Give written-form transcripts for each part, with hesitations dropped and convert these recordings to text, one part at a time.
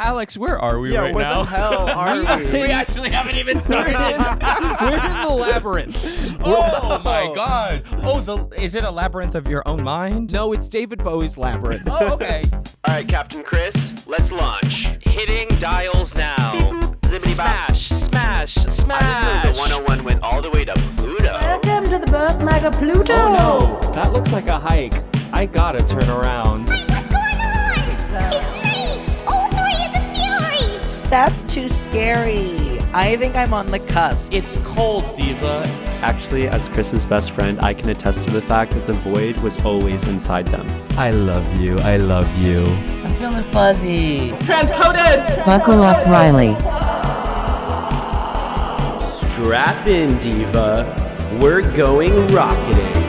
Alex, where are we right where now? the hell are we? We actually haven't even started. We're in the labyrinth. Oh my god. Oh, is it a labyrinth of your own mind? No, it's David Bowie's Labyrinth. Oh, okay. All right, Captain Chris, let's launch. Hitting dials now. Smash, smash, smash. I didn't know the 101 went all the way to Pluto. Welcome to the birthmark of Pluto. Oh no, that looks like a hike. I gotta turn around. Wait, what's going on? It's me, all three of the Furies. That's too scary. I think I'm on the cusp. It's cold, Diva. Actually, as Chris's best friend, I can attest to the fact that the void was always inside them. I love you. I love you. I'm feeling fuzzy. Transcoded! Buckle up, Riley. Strap in, Diva. We're going rocketing.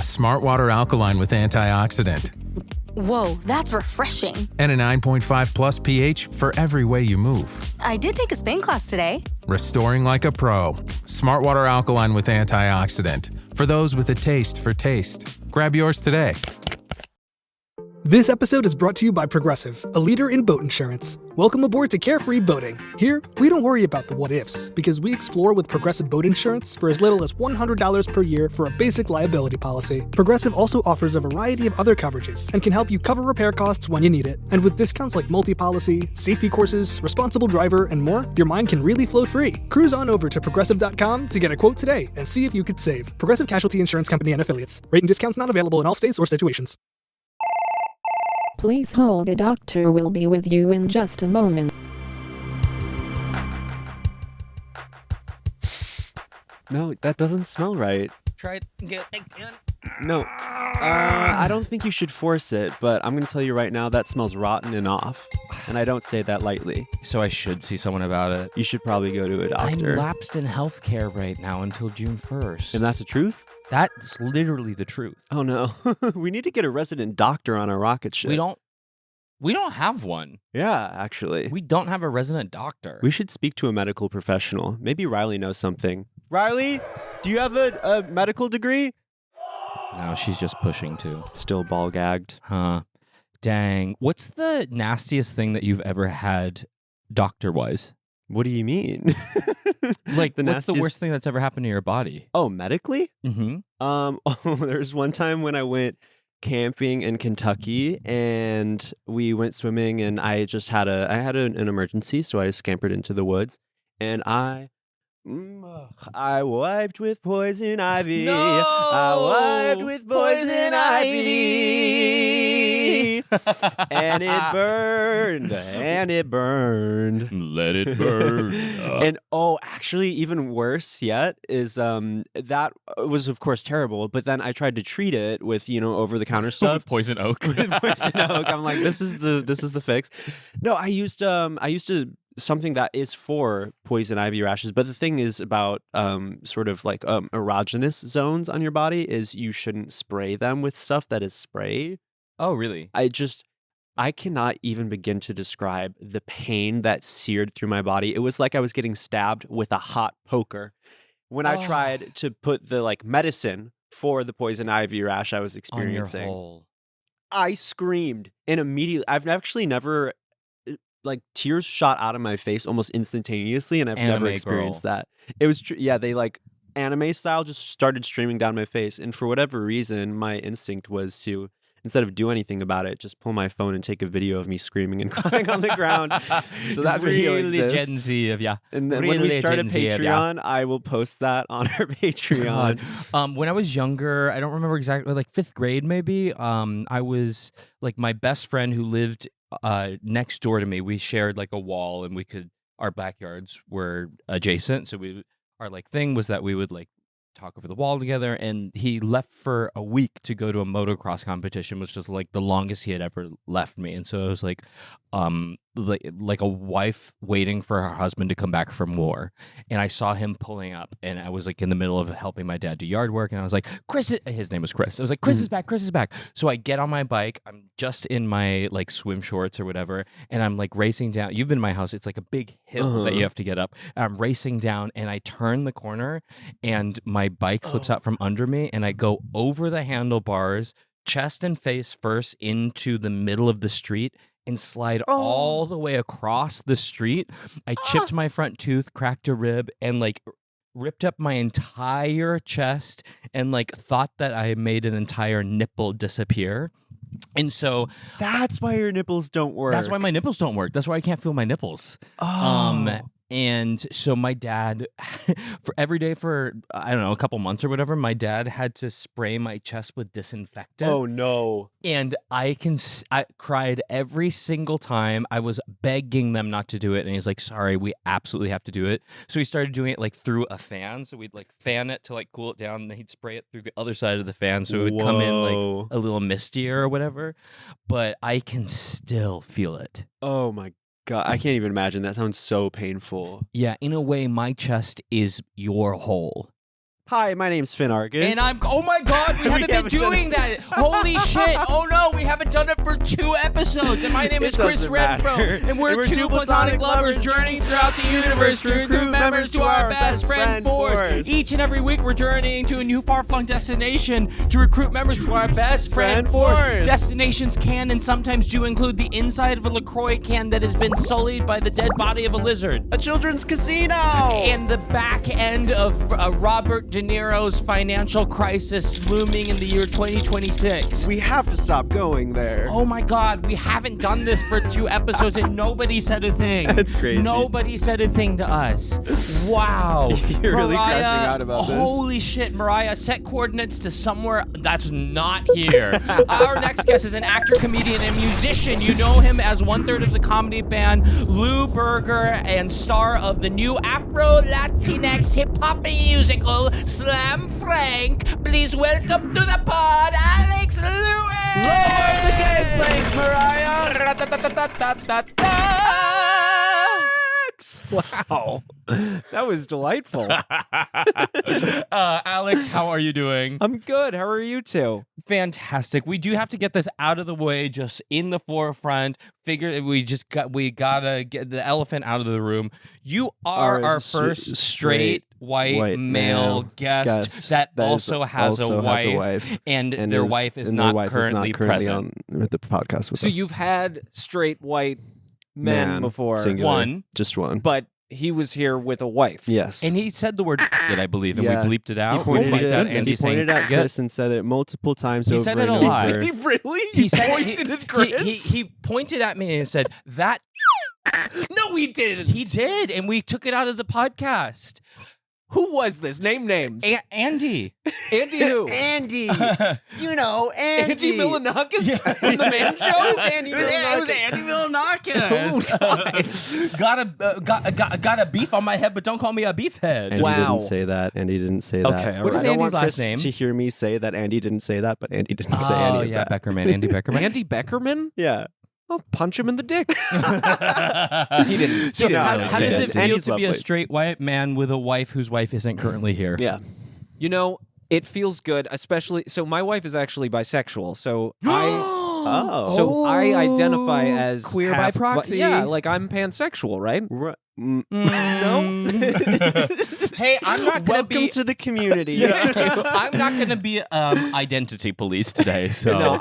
Smart Water Alkaline with antioxidant. Whoa, that's refreshing. And a 9.5 plus pH for every way you move. I did take a Spain class today. Restoring like a pro. Smart Water Alkaline with antioxidant. For those with a taste for taste. Grab yours today. This episode is brought to you by Progressive, a leader in boat insurance. Welcome aboard to Carefree Boating. Here, we don't worry about the what-ifs, because we explore with Progressive Boat Insurance for as little as $100 per year for a basic liability policy. Progressive also offers a variety of other coverages and can help you cover repair costs when you need it. And with discounts like multi-policy, safety courses, responsible driver, and more, your mind can really float free. Cruise on over to Progressive.com to get a quote today and see if you could save. Progressive Casualty Insurance Company and Affiliates. Rate and discounts not available in all states or situations. Please hold. A doctor will be with you in just a moment. No, that doesn't smell right. Try it again. No. I don't think you should force it, but I'm going to tell you right now that smells rotten and off. And I don't say that lightly. So I should see someone about it. You should probably go to a doctor. I'm lapsed in healthcare right now until June 1st. And that's the truth? That's literally the truth. Oh no. We need to get a resident doctor on our rocket ship. We don't have one. Yeah, actually. We don't have a resident doctor. We should speak to a medical professional. Maybe Riley knows something. Riley, do you have a medical degree? No, she's just pushing to. Still ball gagged. Huh. Dang. What's the nastiest thing that you've ever had doctor-wise? What do you mean? Like, what's the worst thing that's ever happened to your body? Oh, medically? Mm-hmm. There's one time when I went camping in Kentucky and we went swimming and I just had an emergency, so I scampered into the woods and I wiped with poison ivy. No! I wiped with poison ivy. And it burned. And it burned. Let it burn. And actually, even worse yet is that was of course terrible. But then I tried to treat it with over the counter stuff, With poison oak. with poison oak. I'm like, this is the fix. No, I used something that is for poison ivy rashes. But the thing is about sort of like erogenous zones on your body is you shouldn't spray them with stuff that is spray. Oh, really? I cannot even begin to describe the pain that seared through my body. It was like I was getting stabbed with a hot poker when I tried to put the medicine for the poison ivy rash I was experiencing. On your hole. I screamed and immediately. I've actually never tears shot out of my face almost instantaneously, and I've never experienced that. It was they anime style just started streaming down my face, and for whatever reason, my instinct was to, instead of do anything about it, just pull my phone and take a video of me screaming and crying on the ground. So that video really exists. Gen Z of And then when we start a Patreon, I will post that on our Patreon. When I was younger, I don't remember exactly, like 5th grade maybe, I was my best friend who lived next door to me. We shared a wall, and our backyards were adjacent. So our thing was that we would talk over the wall together, and he left for a week to go to a motocross competition, which was the longest he had ever left me. And so I was like a wife waiting for her husband to come back from war, and I saw him pulling up, and I was like in the middle of helping my dad do yard work, and I was like, his name was Chris. I was like, Chris is back, Chris is back. So I get on my bike, I'm just in my like swim shorts or whatever, and I'm like racing down. You've been in my house, it's like a big hill that you have to get up. I'm racing down, and I turn the corner, and my bike slips out from under me, and I go over the handlebars, chest and face first into the middle of the street, and slide all the way across the street. I chipped my front tooth, cracked a rib, and like ripped up my entire chest, and like thought that I made an entire nipple disappear. And so that's why your nipples don't work. That's why my nipples don't work. That's why I can't feel my nipples. And so my dad, for every day for, I don't know, a couple months or whatever, my dad had to spray my chest with disinfectant. Oh, no. And I cried every single time. I was begging them not to do it. And he's like, sorry, we absolutely have to do it. So he started doing it like through a fan. So we'd like fan it to like cool it down. And then he'd spray it through the other side of the fan. So it would come in like a little mistier or whatever. But I can still feel it. Oh, my God, I can't even imagine. That sounds so painful. Yeah, in a way, my chest is your hole. Hi, my name's Finn Argus. And oh my God, we haven't been doing that. Holy shit. Oh no, we haven't done it for 2 episodes. And my name is Chris Renfro. And we're 2 platonic lovers journeying throughout the universe to recruit members to our best friend force. Each and every week, we're journeying to a new far-flung destination to recruit members to our best friend force. Destinations can and sometimes do include the inside of a LaCroix can that has been sullied by the dead body of a lizard. A children's casino! And the back end of Robert De Niro's financial crisis looming in the year 2026. We have to stop going there. Oh my God, we haven't done this for 2 episodes and nobody said a thing. That's crazy. Nobody said a thing to us. Wow. You're really Mariah, crashing out about this. Holy shit, Mariah, set coordinates to somewhere that's not here. Our next guest is an actor, comedian, and musician. You know him as 1/3 of the comedy band Lou Berger and star of the new Afro-Latinx hip-hop musical Slam Frank. Please welcome to the pod, Alex Lewis! Lower the case, thanks, Mariah! Wow. That was delightful. Alex, how are you doing? I'm good. How are you two? Fantastic. We do have to get this out of the way, just in the forefront. We gotta get the elephant out of the room. You are our first straight white male guest that also has a wife, and their wife is not currently present with the podcast with So us. you've had straight white men before. Singular. Just one. But he was here with a wife. Yes. And he said the word that I believe, and Yeah. we bleeped it out. He pointed We bleeped out it Andy he saying, pointed at "Forget." Chris and said it multiple times He over said it and a lot. over. Did he really? He said pointed at Chris? he pointed at me and said that. No, he didn't. He did, and we took it out of the podcast. Who was this? Name names. Andy. Andy who? Andy. You know, Andy. Andy Milonakis from the Man Show? It was Andy It was Andy Milonakis. Got a beef on my head, but don't call me a beefhead. Andy Wow. didn't say that. Andy didn't say that. Okay, all What is I don't Andy's want last Chris name? to hear me say that Andy didn't say that, but Andy didn't say any of that. Beckerman. Andy Beckerman. Andy Beckerman? Yeah. I'll punch him in the dick. He didn't. So He didn't how really does say it that. feel Andy's to be a lovely. straight white man with a wife whose wife isn't currently here? Yeah. You know, it feels good, especially. So my wife is actually bisexual. So I identify as queer half, by proxy. Yeah, like I'm pansexual, right? No. Hey, I'm not gonna Welcome to the community. Mm. I'm not gonna be identity police today. So No,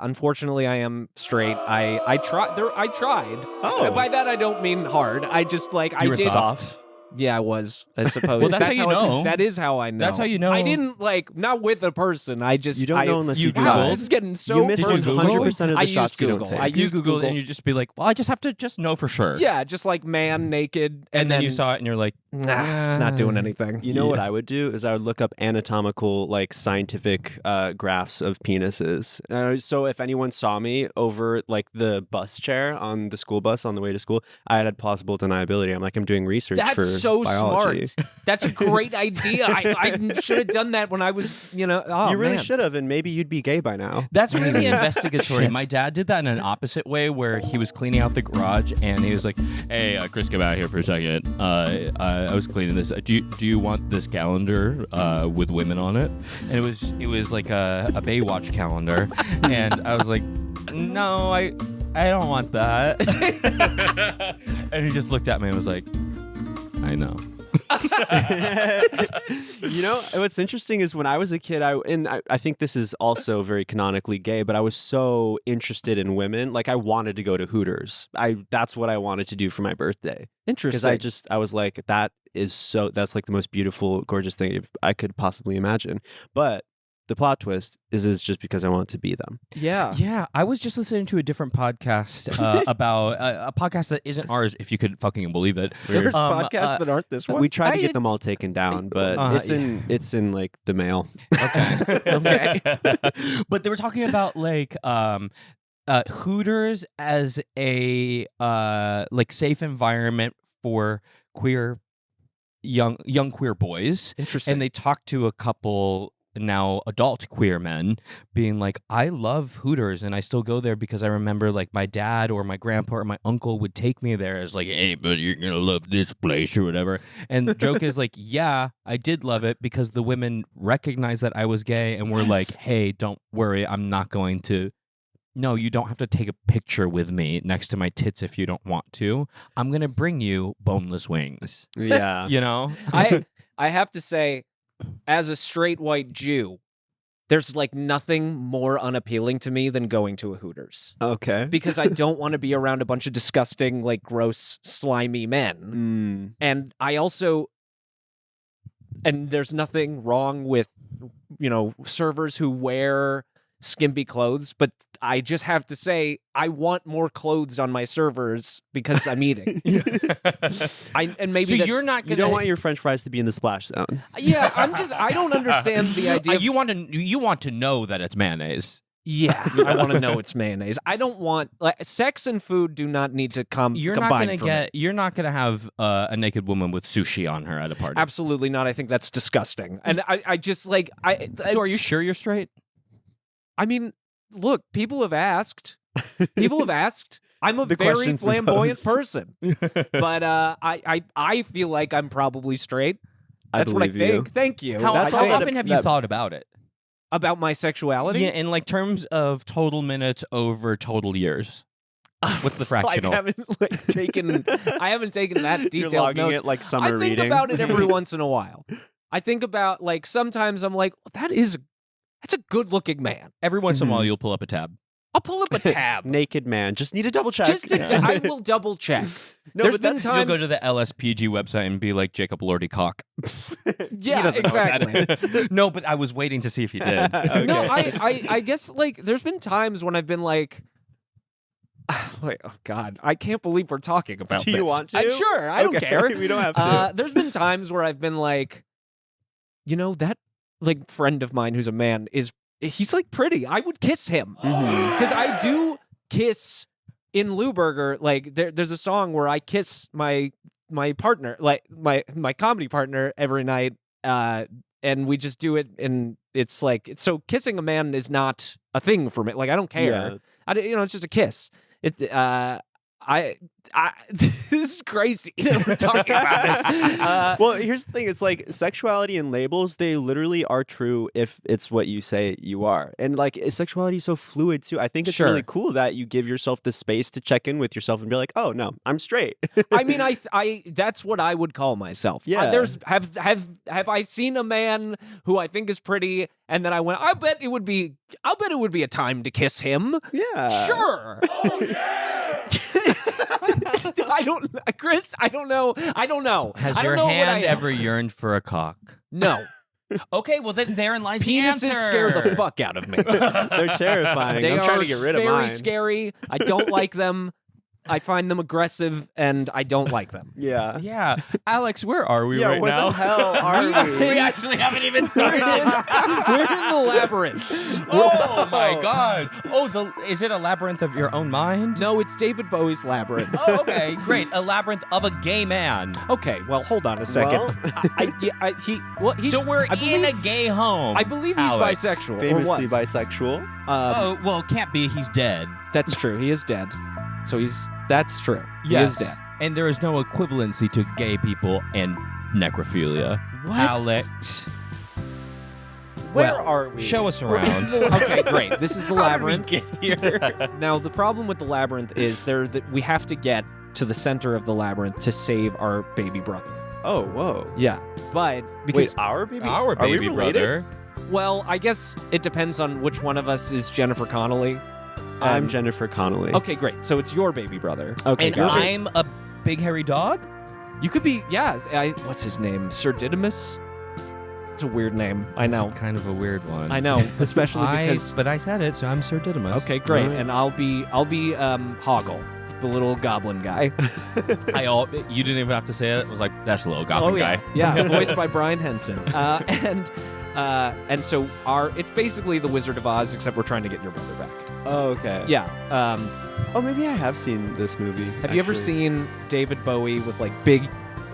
unfortunately I am straight. I tried. Oh. By that I don't mean hard. I just like I You were did soft. Yeah, I was, I suppose. Well, that's how you know. That is how I know. That's how you know. I didn't not with a person. I just You don't know unless you Wow, Googled. this is getting so You missed personal. 100% of I the shots used you don't Google. take. I You used Googled and you just be like, well, I just have to just know for sure. Yeah, just like man naked, And then you saw it and you're like, Nah, it's not doing anything. You know what I would do is I would look up anatomical, like scientific graphs of penises. So if anyone saw me over like the bus chair on the school bus on the way to school, I had plausible deniability. I'm like, I'm doing research That's for so biology. smart. That's a great idea. I should have done that when I was, you really should have, and maybe you'd be gay by now. That's really investigatory. My dad did that in an opposite way, where he was cleaning out the garage and he was like, "Hey, Chris, come out here for a second. I was cleaning this. Do you want this calendar with women on it?" And it was like a Baywatch calendar, and I was like, "No, I don't want that." And he just looked at me and was like, "I know." What's interesting is when I was a kid, I think this is also very canonically gay, but I was so interested in women. Like I wanted to go to Hooters. That's what I wanted to do for my birthday. Interesting. Because I was like, that's like the most beautiful, gorgeous thing I could possibly imagine. But the plot twist is it's just because I want to be them. Yeah. I was just listening to a different podcast about a podcast that isn't ours, if you could fucking believe it. There's podcasts that aren't this one. We tried to get them all taken down, but it's in like the mail. Okay. But they were talking about like Hooters as a like safe environment for young queer boys. Interesting. And they talked to a couple now adult queer men being like, I love Hooters and I still go there because I remember like my dad or my grandpa or my uncle would take me there as like, hey, but you're gonna love this place or whatever. And the joke is like, yeah, I did love it because the women recognized that I was gay and were like, hey, don't worry, I'm not going to. No, you don't have to take a picture with me next to my tits if you don't want to. I'm gonna bring you boneless wings. Yeah. I have to say, as a straight white Jew, there's like nothing more unappealing to me than going to a Hooters. Okay. Because I don't want to be around a bunch of disgusting, like gross, slimy men. And I also, and there's nothing wrong with, servers who wear skimpy clothes, but I just have to say, I want more clothes on my servers because I'm eating. And maybe so you're not gonna. You don't want your French fries to be in the splash zone. Yeah, I don't understand the idea. You want to know that it's mayonnaise. Yeah, I want to know it's mayonnaise. I don't want sex and food do not need to come. You're not gonna have a naked woman with sushi on her at a party. Absolutely not. I think that's disgusting. And I just like So are you sure you're straight? I mean, look, people have asked. I'm a very flamboyant person, but I feel like I'm probably straight. That's what I think. Thank you. How often have you thought about it? About my sexuality? Yeah, in like terms of total minutes over total years. What's the fractional? I haven't taken that detailed You're logging notes. it like summer reading. I think about it every once in a while. I think about like sometimes I'm like, that's a good-looking man. Every once in a while, you'll pull up a tab. I'll pull up a tab. Naked man. Just need a double check. I will double check. No, There's but been times you'll go to the LSPG website and be like Jacob Lordy cock. Yeah, exactly. No, but I was waiting to see if you did. Okay. No, I guess like there's been times when I've been like, wait, oh God, I can't believe we're talking about this. Do you want to? Sure, I don't care. We don't have to. There's been times where I've been like, that like friend of mine who's a man he's like pretty. I would kiss him because I do kiss in Louberger. Like there's a song where I kiss my partner, like my comedy partner every night, and we just do it. And it's like so kissing a man is not a thing for me. Like I don't care. Yeah. It's just a kiss. This is crazy that we're talking about this. Well, here's the thing. It's like sexuality and labels, they literally are true if it's what you say you are. And like sexuality is so fluid too. I think it's really cool that you give yourself the space to check in with yourself and be like, oh no, I'm straight. I mean, I that's what I would call myself. Yeah. Have I seen a man who I think is pretty and then I went, I'll bet it would be a time to kiss him. Yeah. Sure. Oh yeah. Chris, I don't know. Has your hand ever yearned for a cock? No. Okay, well then therein lies the answer. Penises scare the fuck out of me. They're terrifying. I'm trying to get rid of mine. Very scary. I don't like them. I find them aggressive, and I don't like them. Yeah. Yeah. Alex, where are we Yeah, right where now? the hell are we? We actually haven't even started. We're in the labyrinth. Oh my god. Oh, is it a labyrinth of your own mind? No, it's David Bowie's Labyrinth. Oh, okay, great. A labyrinth of a gay man. Okay, well, hold on a second. Well, So we're in a gay home. I believe he's Alex. bisexual. famously or was. bisexual. Oh, well, can't be. He's dead. That's true. He is dead. So that's true. Yes. He is dead. And there is no equivalency to gay people and necrophilia. What? Alex, Where Well, are we? show us around. Okay, great. This is the How did we labyrinth. get here? Now, the problem with the labyrinth is we have to get to the center of the labyrinth to save our baby brother. Oh, whoa. Yeah, but because Wait, our baby? Our Are we baby related? brother. well, I guess it depends on which one of us is Jennifer Connelly. I'm Jennifer Connelly. Okay, great. So it's your baby brother. Okay, And got it. I'm a big hairy dog? You could be, yeah. What's his name? Sir Didymus? It's a weird name. I know. It's kind of a weird one. I know, especially because. But I said it, so I'm Sir Didymus. Okay, great. Right. And I'll be Hoggle, the little goblin guy. You didn't even have to say it. It was like, that's the little goblin yeah. guy. Yeah, voiced by Brian Henson. And so it's basically the Wizard of Oz, except we're trying to get your brother back. Oh, okay. Yeah. Oh, maybe I have seen this movie. Have you ever seen David Bowie with like big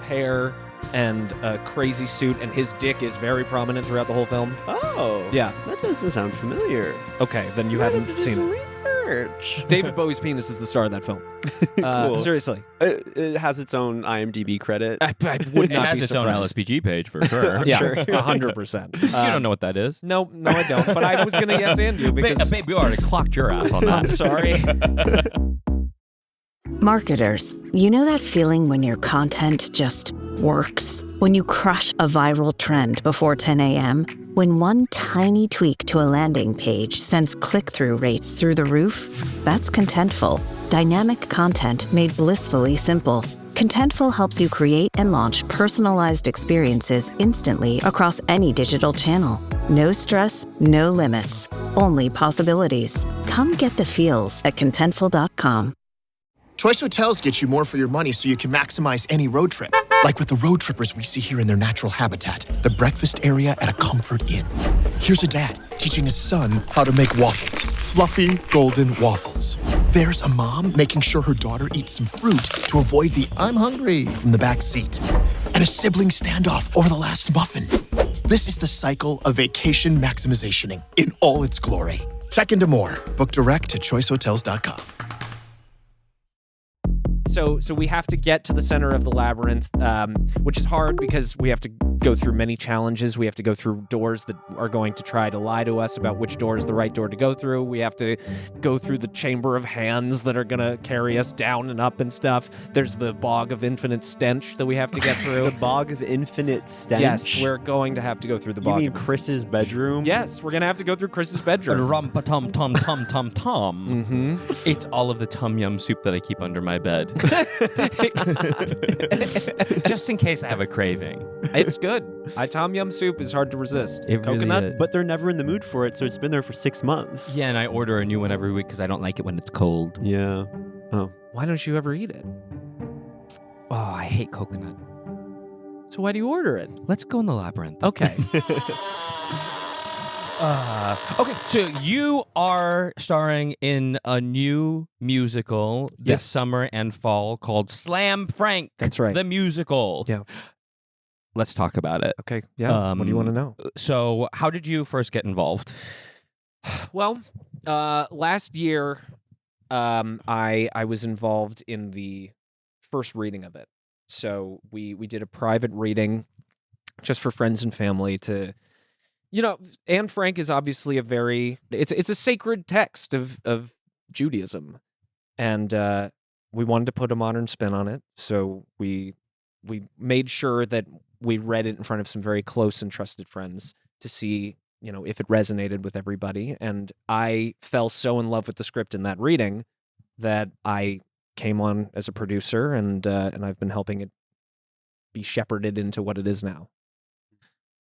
hair and a crazy suit, and his dick is very prominent throughout the whole film? Oh. Yeah. That doesn't sound familiar. Okay, then you haven't seen it. Research. David Bowie's penis is the star of that film. Cool. Seriously. It has its own IMDb credit. I would It not has be its own surprised. LSPG page for sure. Yeah, Sure. 100%. You don't know what that is. No, I don't. But I was going to yes and you because... Babe, we already clocked your ass on that. I'm sorry. Marketers, you know that feeling when your content just works? When you crush a viral trend before 10 a.m.? When one tiny tweak to a landing page sends click-through rates through the roof? That's Contentful. Dynamic content made blissfully simple. Contentful helps you create and launch personalized experiences instantly across any digital channel. No stress, no limits, only possibilities. Come get the feels at Contentful.com. Choice Hotels gets you more for your money so you can maximize any road trip. Like with the road trippers we see here in their natural habitat, the breakfast area at a Comfort Inn. Here's a dad teaching his son how to make waffles, fluffy golden waffles. There's a mom making sure her daughter eats some fruit to avoid the "I'm hungry" from the back seat. And a sibling standoff over the last muffin. This is the cycle of vacation maximizationing in all its glory. Check into more. Book direct at choicehotels.com. So we have to get to the center of the labyrinth, which is hard because we have to go through many challenges. We have to go through doors that are going to try to lie to us about which door is the right door to go through. We have to go through the chamber of hands that are going to carry us down and up and stuff. There's the bog of infinite stench that we have to get through. The bog of infinite stench? Yes, we're going to have to go through the bog. You mean Chris's bedroom? Yes, we're going to have to go through Chris's bedroom. Rum-pa-tum-tum-tum-tum-tum. Mm-hmm. It's all of the tom yum soup that I keep under my bed. Just in case I have a craving. It's good. Tom yum soup is hard to resist. It really Coconut? is. But they're never in the mood for it, so it's been there for 6 months. Yeah, and I order a new one every week because I don't like it when it's cold. Yeah. Oh. Why don't you ever eat it? Oh, I hate coconut. So why do you order it? Let's go in the labyrinth. Okay. Okay, so you are starring in a new musical this Yes. summer and fall called Slam Frank. That's right. The musical. Yeah. Let's talk about it. Okay. Yeah. What do you want to know? So, how did you first get involved? Well, last year, I was involved in the first reading of it. So we did a private reading just for friends and family to, Anne Frank is obviously it's a sacred text of Judaism. And we wanted to put a modern spin on it. So we made sure that we read it in front of some very close and trusted friends to see, if it resonated with everybody. And I fell so in love with the script in that reading that I came on as a producer, and I've been helping it be shepherded into what it is now.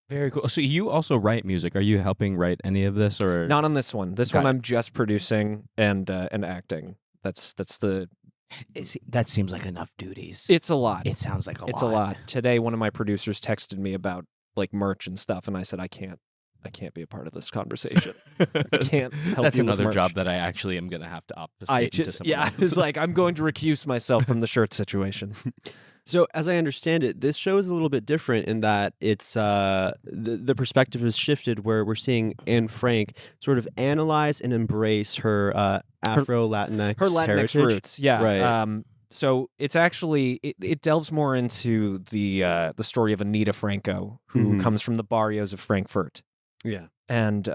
Very cool. So you also write music. Are you helping write any of this, or Not on this one. This Got one it. I'm just producing and acting. That's the That seems like enough duties. It's a lot. It sounds like a lot. It's a lot. Today, one of my producers texted me about like merch and stuff, and I said, I can't be a part of this conversation. I can't help That's you with another merch. job that I actually am going to have to obfuscate into someone else. It's like I'm going to recuse myself from the shirt situation. So, as I understand it, this show is a little bit different in that it's the perspective has shifted, where we're seeing Anne Frank sort of analyze and embrace her Afro-Latinx Her Latinx heritage. roots, yeah. Right. So it's actually it delves more into the story of Anita Franco, who comes from the barrios of Frankfurt. Yeah, and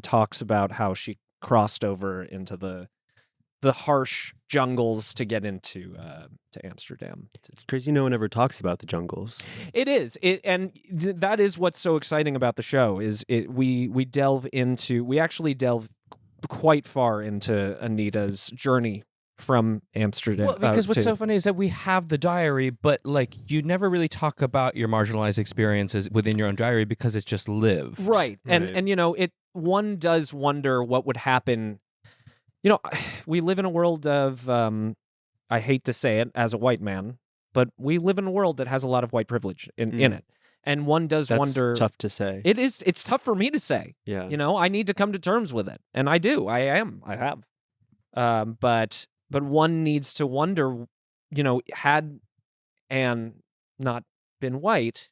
talks about how she crossed over into the harsh jungles to get into to Amsterdam. It's crazy no one ever talks about the jungles. It is. That is what's so exciting about the show is we actually delve quite far into Anita's journey from Amsterdam. Well, because what's so funny is that we have the diary, but like you never really talk about your marginalized experiences within your own diary because it's just lived. Right. And one does wonder what would happen. We live in a world of I hate to say it as a white man, but we live in a world that has a lot of white privilege in it. And one does wonder. That's tough to say. It is. It's tough for me to say. Yeah. I need to come to terms with it, and I do. I have. But one needs to wonder, had Anne not been white,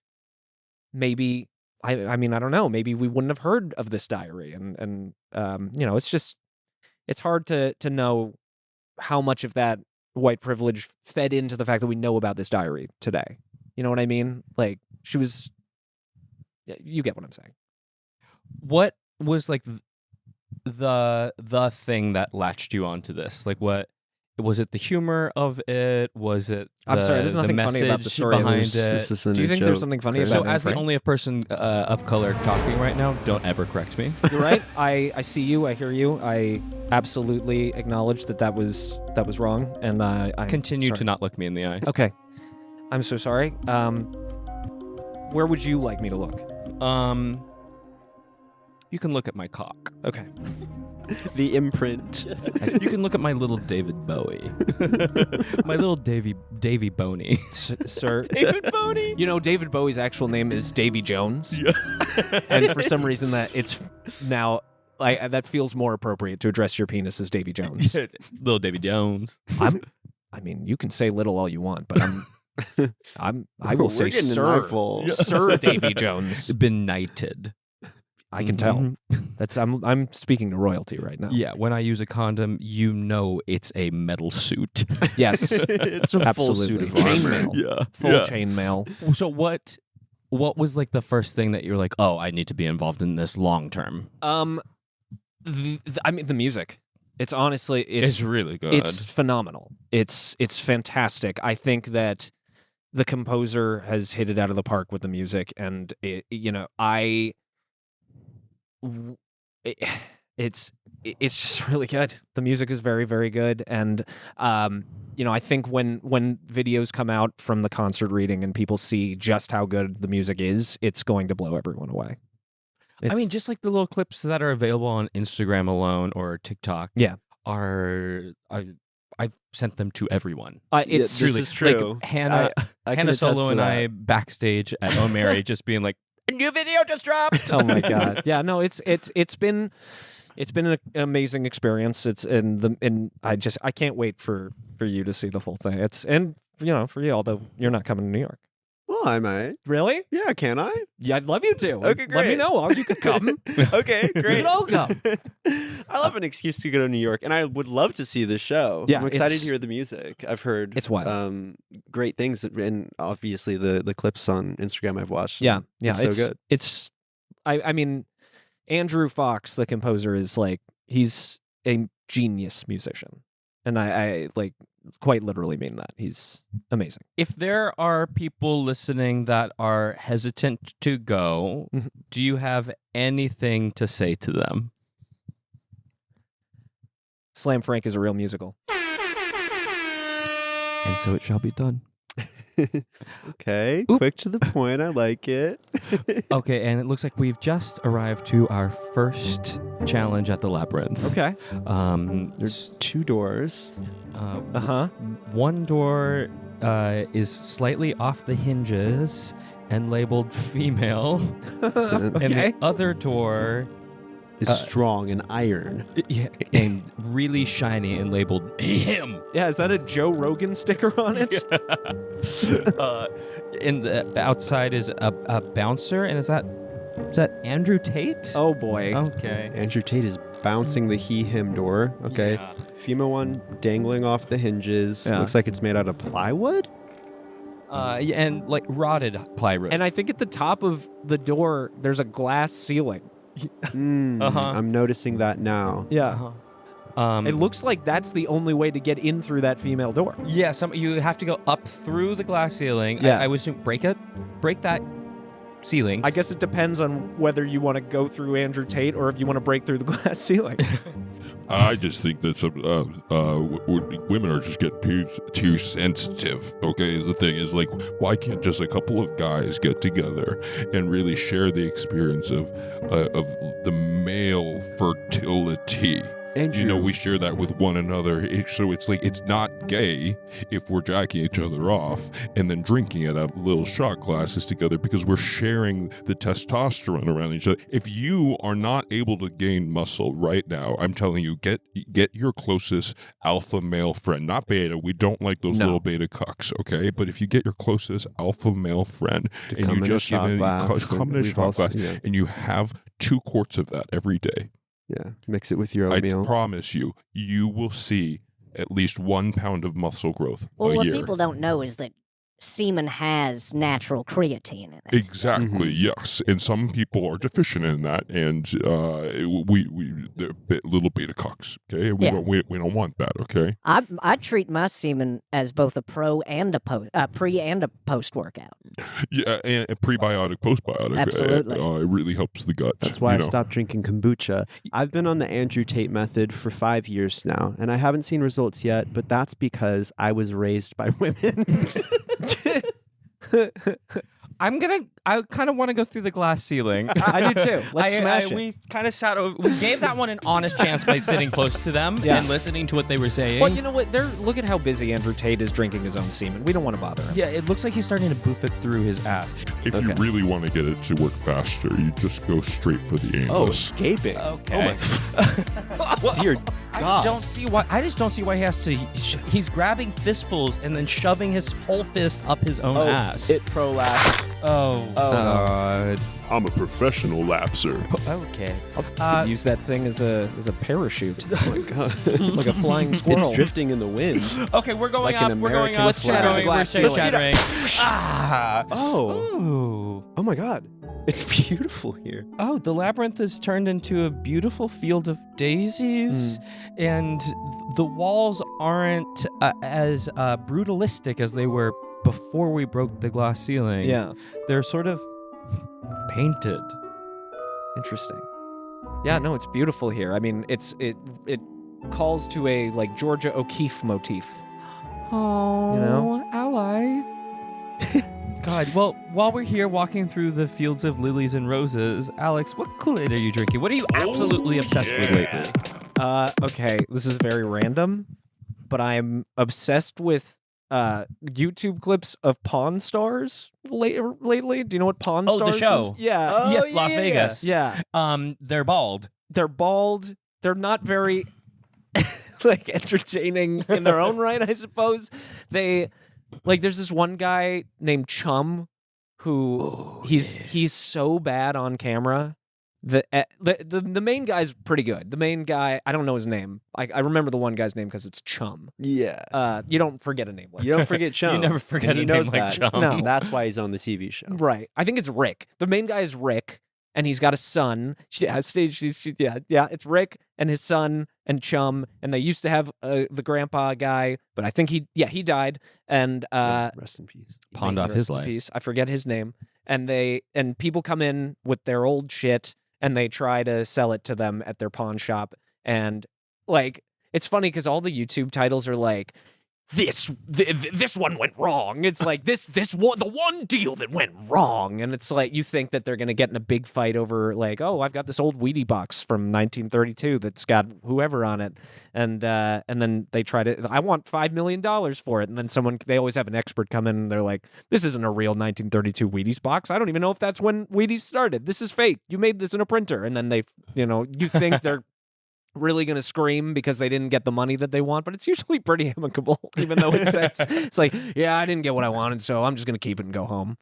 maybe I mean I don't know, maybe we wouldn't have heard of this diary, and it's hard to know how much of that white privilege fed into the fact that we know about this diary today. You know what I mean? Like she was. You get what I'm saying. What was like the thing that latched you onto this? Like what? Was it the humor of it? Was it I'm sorry, there's nothing funny about the story behind it? Do you think there's something funny about it? So as the only person of color talking right now, don't ever correct me. You're right. I see you. I hear you. I absolutely acknowledge that was wrong, and I continue to not look me in the eye. Okay. I'm so sorry. Where would you like me to look? You can look at my cock. Okay. The imprint. You can look at my little David Bowie. My little Davy Boney. Sir. David Boney. David Bowie's actual name is Davy Jones. Yeah. And for some reason that it's now that feels more appropriate to address your penis as Davy Jones. Little Davy Jones. I mean, you can say little all you want, but I will say Sir. Sir Davy Jones. Been knighted. I can tell. That's I'm speaking to royalty right now. Yeah, when I use a condom, it's a metal suit. Yes, it's a full suit of armor. Chainmail. Yeah, full chainmail. So what was like the first thing that you're like, oh, I need to be involved in this long term? I mean, the music. It's honestly, it's really good. It's phenomenal. It's fantastic. I think that the composer has hit it out of the park with the music, and it's just really good. The music is very, very good, and I think when videos come out from the concert reading and people see just how good the music is, it's going to blow everyone away. I mean, just like the little clips that are available on Instagram alone or TikTok. Yeah, I've sent them to everyone. It's this is true. Like Hannah Solo and I backstage at O'Mary just being like, a new video just dropped. Oh my god! Yeah, no, it's been an amazing experience. I can't wait for you to see the full thing. For you, although you're not coming to New York. Well, I might. Really? Yeah, can I? Yeah, I'd love you to. Okay, great. Let me know. You could come. Okay, great. You could all come. I love an excuse to go to New York, and I would love to see the show. Yeah, I'm excited to hear the music. I've heard it's wild. Great things, and obviously the clips on Instagram I've watched. Yeah, it's so good. I mean, Andrew Fox, the composer, is he's a genius musician, and I quite literally mean that. He's amazing. If there are people listening that are hesitant to go, do you have anything to say to them? Slam Frank is a real musical. And so it shall be done. Okay, Oop. quick to the point. I like it. Okay, and it looks like we've just arrived to our first challenge at the Labyrinth. Okay. There's There's 2 doors. one door is slightly off the hinges and labeled female. And the other door Is strong and iron. and really shiny and labeled him. Yeah, is that a Joe Rogan sticker on it? And the outside is a bouncer, and is that Andrew Tate? Oh boy. Okay. Andrew Tate is bouncing the he/him door. Okay. Yeah. Female one dangling off the hinges. Yeah. Looks like it's made out of plywood. Yeah, and like rotted plywood. And I think at the top of the door, there's a glass ceiling. I'm noticing that now. Yeah. It looks like that's the only way to get in through that female door. Yeah, you have to go up through the glass ceiling. Yeah. I would assume break that ceiling. I guess it depends on whether you want to go through Andrew Tate or if you want to break through the glass ceiling. I just think that some women are just getting too sensitive. Okay, is the thing is like, why can't just a couple of guys get together and really share the experience of the male fertility? Andrew. You know, we share that with one another. So it's like, it's not gay if we're jacking each other off and then drinking out of little shot glasses together, because we're sharing the testosterone around each other. If you are not able to gain muscle right now, I'm telling you, get your closest alpha male friend, not beta. We don't like those little beta cucks, okay? But if you get your closest alpha male friend and you just give him come in a shot glass, and you have 2 quarts of that every day. Yeah, mix it with your oatmeal. I promise you, you will see at least 1 pound of muscle growth Well, a what year. people don't know is that semen has natural creatine in it. Exactly, yes. And some people are deficient in that, and they're little beta cocks, okay? We don't want that, okay? I treat my semen as both a pro and a pre and a post workout. Yeah, and prebiotic, postbiotic. Absolutely. It really helps the gut. That's why I stopped drinking kombucha. I've been on the Andrew Tate method for 5 years now, and I haven't seen results yet, but that's because I was raised by women. I kind of want to go through the glass ceiling. I do too. Let's smash it. We kind of we gave that one an honest chance by sitting close to them and listening to what they were saying. Well, you know what? Look at how busy Andrew Tate is drinking his own semen. We don't want to bother him. Yeah, it looks like he's starting to boof it through his ass. If you really want to get it to work faster, you just go straight for the anus. Oh, escaping. Okay. Dear God. I just don't see why he has to. He's grabbing fistfuls and then shoving his whole fist up his own ass. It prolapsed. Oh God. I'm a professional lapser. Okay. I'll use that thing as a parachute. Oh my God. Like a flying squirrel. It's drifting in the wind. Okay, we're going Like an up. We're going American up. flag. We're Let's shattering. Oh. Ooh. Oh my God. It's beautiful here. Oh, the labyrinth has turned into a beautiful field of daisies, and the walls aren't as brutalistic as they were before we broke the glass ceiling. Yeah. They're sort of painted. Interesting. Yeah, no, it's beautiful here. I mean, it calls to a like Georgia O'Keeffe motif. Oh, you know, ally. God, well, while we're here walking through the fields of lilies and roses, Alex, what Kool-Aid are you drinking? What are you absolutely obsessed with lately? Okay, this is very random, but I'm obsessed with YouTube clips of Pawn Stars lately. Do you know what Pawn Stars the show. is? Yeah. Yes, Las Vegas. Yeah. They're bald. They're bald. They're not very like entertaining in their own right, I suppose. There's this one guy named Chum who he's so bad on camera. The main guy's pretty good. The main guy, I don't know his name. I remember the one guy's name because it's Chum. Yeah. You don't forget a name like that. You don't forget Chum. You never forget and a he name knows like that. Chum. No. That's why he's on the TV show. Right. I think it's Rick. The main guy is Rick, and he's got a son. It's Rick and his son and Chum, and they used to have the grandpa guy, but I think he died. And rest in peace. Pawned off his life. Peace. I forget his name. And people come in with their old shit, and they try to sell it to them at their pawn shop. And like, it's funny because all the YouTube titles are like, this one went wrong. It's like the one deal that went wrong, and it's like you think that they're gonna get in a big fight over like, oh, I've got this old Wheatie box from 1932 that's got whoever on it, and then they try to, I want $5 million for it, and then they always have an expert come in and they're like, this isn't a real 1932 Wheaties box. I don't even know if that's when Wheaties started. This is fake. You made this in a printer, and then you think they're really going to scream because they didn't get the money that they want, but it's usually pretty amicable, even though it's like, yeah, I didn't get what I wanted, so I'm just going to keep it and go home.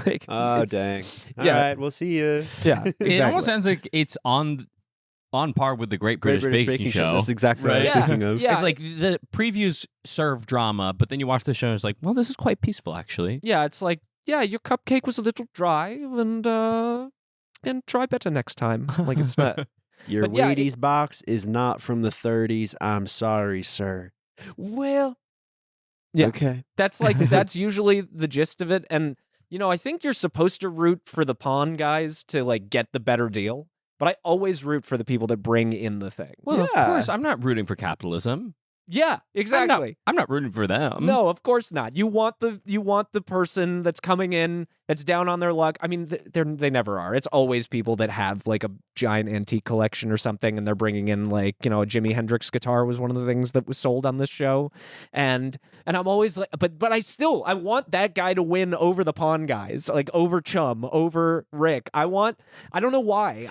Like, oh, dang. All yeah. right, we'll see you. Yeah, exactly. It almost sounds like it's on par with the Great British Baking Show. That's exactly what I was thinking of. Yeah. It's like the previews serve drama, but then you watch the show and it's like, well, this is quite peaceful, actually. Yeah, it's like, yeah, your cupcake was a little dry, and try better next time. Like, it's not... Your Wheaties box is not from the 30s. I'm sorry, sir. Well, yeah. Okay. That's usually the gist of it. And, I think you're supposed to root for the pawn guys to, like, get the better deal. But I always root for the people that bring in the thing. Well, of course, I'm not rooting for capitalism. Yeah, exactly. I'm not rooting for them. No, of course not. You want the person that's coming in that's down on their luck. I mean, they never are. It's always people that have like a giant antique collection or something, and they're bringing in like, a Jimi Hendrix guitar was one of the things that was sold on this show, and I'm always like, but I want that guy to win over the pawn guys, like over Chum, over Rick. I don't know why.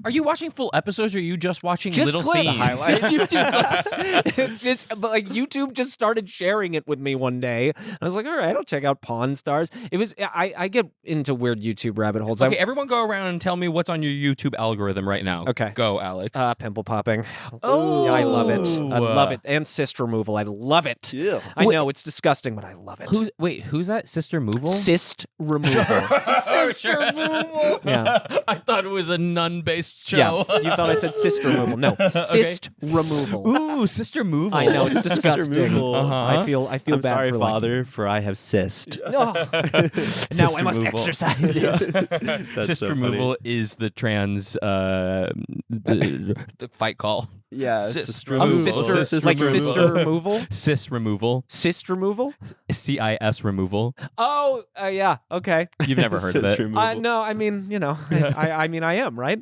Are you watching full episodes, or are you just watching little clips. scenes? Just YouTube clips. But like YouTube just started sharing it with me one day. I was like, all right, I'll check out Pawn Stars. It was I get into weird YouTube rabbit holes. Okay, everyone go around and tell me what's on your YouTube algorithm right now. Okay. Go, Alex. Pimple popping. Oh. Yeah, I love it. I love it. And cyst removal. I love it. Yeah. I know it's disgusting, but I love it. Who's that? Sister Removal? Cyst removal. Sister Removal. Yeah. I thought it was a nun-based show. Yes. You thought I said cyst removal. No. Cyst removal. Ooh, Sister Removal. I know it's disgusting. Uh-huh. I feel I'm bad sorry, for Father, for I have cyst. Now I must exercise it. Sister Removal is the trans the fight call. Yeah, Sister removal. Sister removal. Cis removal. Cyst removal. CIS removal. Oh, yeah. Okay. You've never heard of it? No, I mean, I mean, I am, right?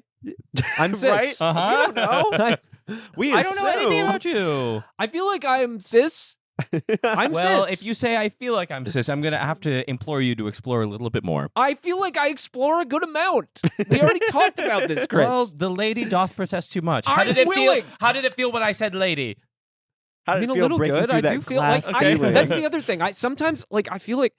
I'm cis. Right? Uh-huh. You don't know. I don't know anything about you. I feel like I am cis. I'm well, cis. if you say I feel like I'm cis, I'm going to have to implore you to explore a little bit more. I feel like I explore a good amount. We already talked about this, Chris. Well, the lady doth protest too much. How did it feel? How did it feel when I said lady? How did I mean, it a feel little breaking good. through I that do feel like glass ceiling? that's the other thing. I sometimes like I feel like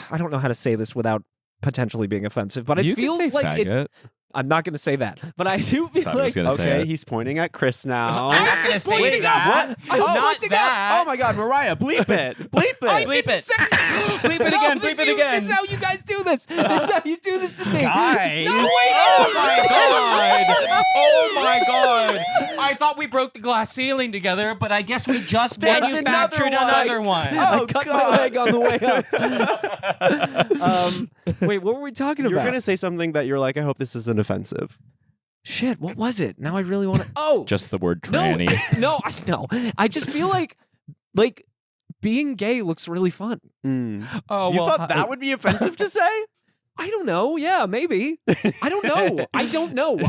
I don't know how to say this without potentially being offensive, but it You feels can say like faggot. I'm not going to say that, but I do feel like Okay, he's pointing at Chris now. I'm not going to say that. What? Not that. Oh my God, Mariah, bleep it. Bleep it. Bleep it. Bleep it again. Bleep it again. This is how you guys do this. This is how you do this to me. Guys. No, wait. Oh my God. Oh my God. I thought we broke the glass ceiling together, but I guess we just There's manufactured another one. Oh, I cut my God. leg on the way up. Wait, what were we talking about? You're going to say something that you're like, I hope this isn't offensive. Shit, what was it? Now I really want to. Oh, Just the word tranny. No, I know. I just feel like being gay looks really fun. Oh, You well, thought that would be offensive to say? I don't know. Yeah, maybe. I don't know. I don't know.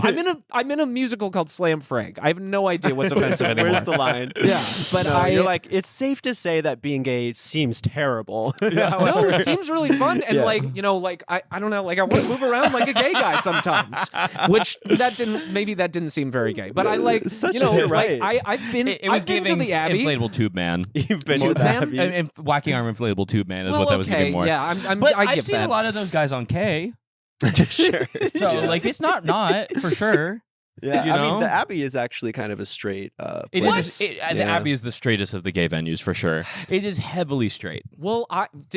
I'm in a musical called Slam Frag. I have no idea what's offensive anymore. Where's the line? Yeah, but No, you're like, it's safe to say that being gay seems terrible. No, it seems really fun, and Yeah. I don't know, like I want to move around like a gay guy sometimes, which that didn't seem very gay, but I like, Such you know, as it, like right. I've been, It was I've been giving to the Abbey. inflatable tube man. You've been Tube to that. man? And whacking arm inflatable tube man is Well, what that was okay, giving more. yeah, But I I've give seen that. a lot of those guys on K. Sure. So like it's not for sure. Yeah, You I mean, know? the Abbey is actually kind of a straight It place. is. The Yeah. Abbey is the straightest of the gay venues for sure. It is heavily straight. Well,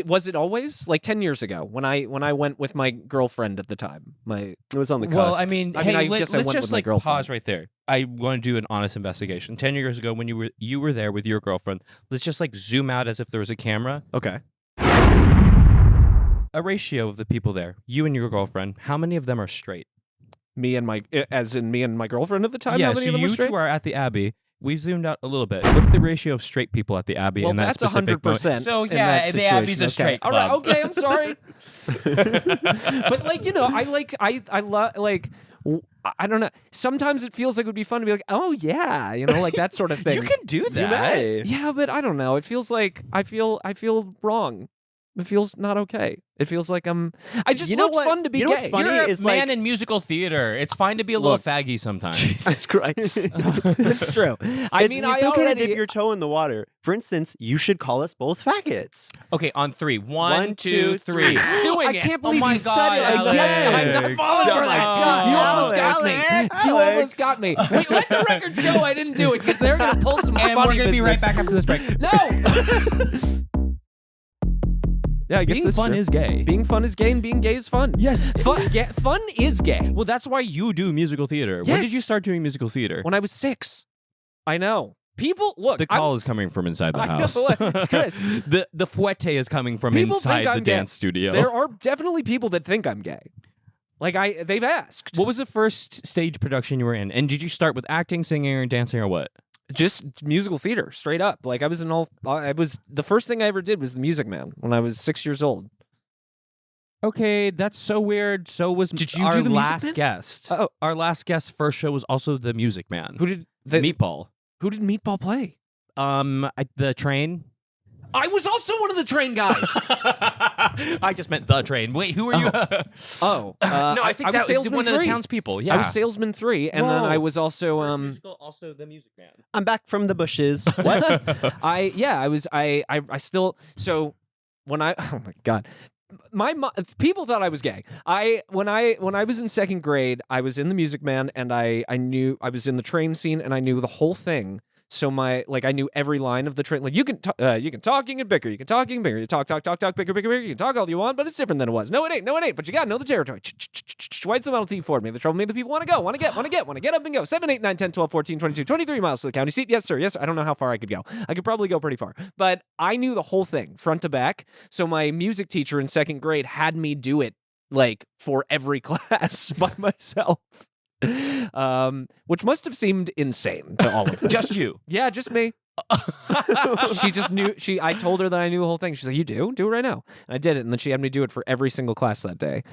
was it always like 10 years ago when I went with my girlfriend at the time? It was on the cusp. Well, I mean, I hey, mean, I guess I let's went just with my like girlfriend. pause right there. I want to do an honest investigation. 10 years ago, when you were there with your girlfriend, let's just like zoom out as if there was a camera. Okay. A ratio of the people there, you and your girlfriend, how many of them are straight? Me and my girlfriend at the time. Yeah, how many so of them were you straight? two are at the Abbey. we zoomed out a little bit. What's the ratio of straight people at the Abbey Well, in that that's specific 100%. moment? So in yeah, that the Abbey's a situation. straight All right, club. okay, I'm sorry. But like, I love like. I don't know. Sometimes it feels like it would be fun to be like, oh yeah, like that sort of thing. You can do that. You may. Yeah, but I don't know. It feels like I feel wrong. It feels not okay. It feels like I just looks fun to be You know gay. what's funny You're a is man like, in musical theater. It's fine to be a little faggy sometimes. Jesus Christ. It's true. I mean, it's I okay already, to dip your toe in the water. For instance, you should call us both faggots. Okay, on 3. 1, One, 2, two, 3. three. doing I it. can't Oh believe my you God, said it. Alex. I'm not falling Oh for my that. God, You almost got Alex. me. You almost got me. Wait, let the record show I didn't do it because they're gonna pull some And funny we're going to be right business. back after this break. No. Yeah, I guess Being that's fun true. is gay. Being fun is gay, and being gay is fun. Yes. Fun is gay. Well, that's why you do musical theater. When did you Yes. start doing musical theater? When I was 6. I know. People, look. The call is coming from inside the I know, house. Chris. the fouette is coming from People inside think the I'm gay. dance studio. There are definitely people that think I'm gay. Like they've asked. What was the first stage production you were in? And did you start with acting, singing, or dancing, or what? Just musical theater, straight up. Like I was in all. The first thing I ever did was The Music Man when I was 6 years old. Okay, that's so weird. So was Did you our do The Music last Man? guest. Oh. Our last guest's first show was also The Music Man. Who did Meatball. Who did Meatball play? The Train. I was also one of the Train guys. I just meant The Train. Wait, who are you? No, I think I was that was Salesman one of the 3. townspeople. Yeah, I was Salesman 3, and then I was also also The Music Man. I'm back from the bushes. What? I still so when I oh my god. People thought I was gay. When I was in 2nd grade, I was in The Music Man, and I knew I was in the train scene, and I knew the whole thing. So I knew every line of the train. Like you can talk, you can bicker, you can talk, you talk, bicker, you can talk all you want, but it's different than it was. No, it ain't. But you gotta know the territory. White's the Model T Ford. Me the trouble. Me the people want to go, want to get up and go. 7, 8, 9, 10, 12, 14, 22, 23 miles to the county seat. Yes, sir. Yes, I don't know how far I could go. I could probably go pretty far, but I knew the whole thing front to back. So my music teacher in 2nd grade had me do it like for every class by myself. Which must have seemed insane to all of them. Just you. Yeah, just me. She just knew. I told her that I knew the whole thing. She's like, "You do it right now." And I did it, and then she had me do it for every single class that day.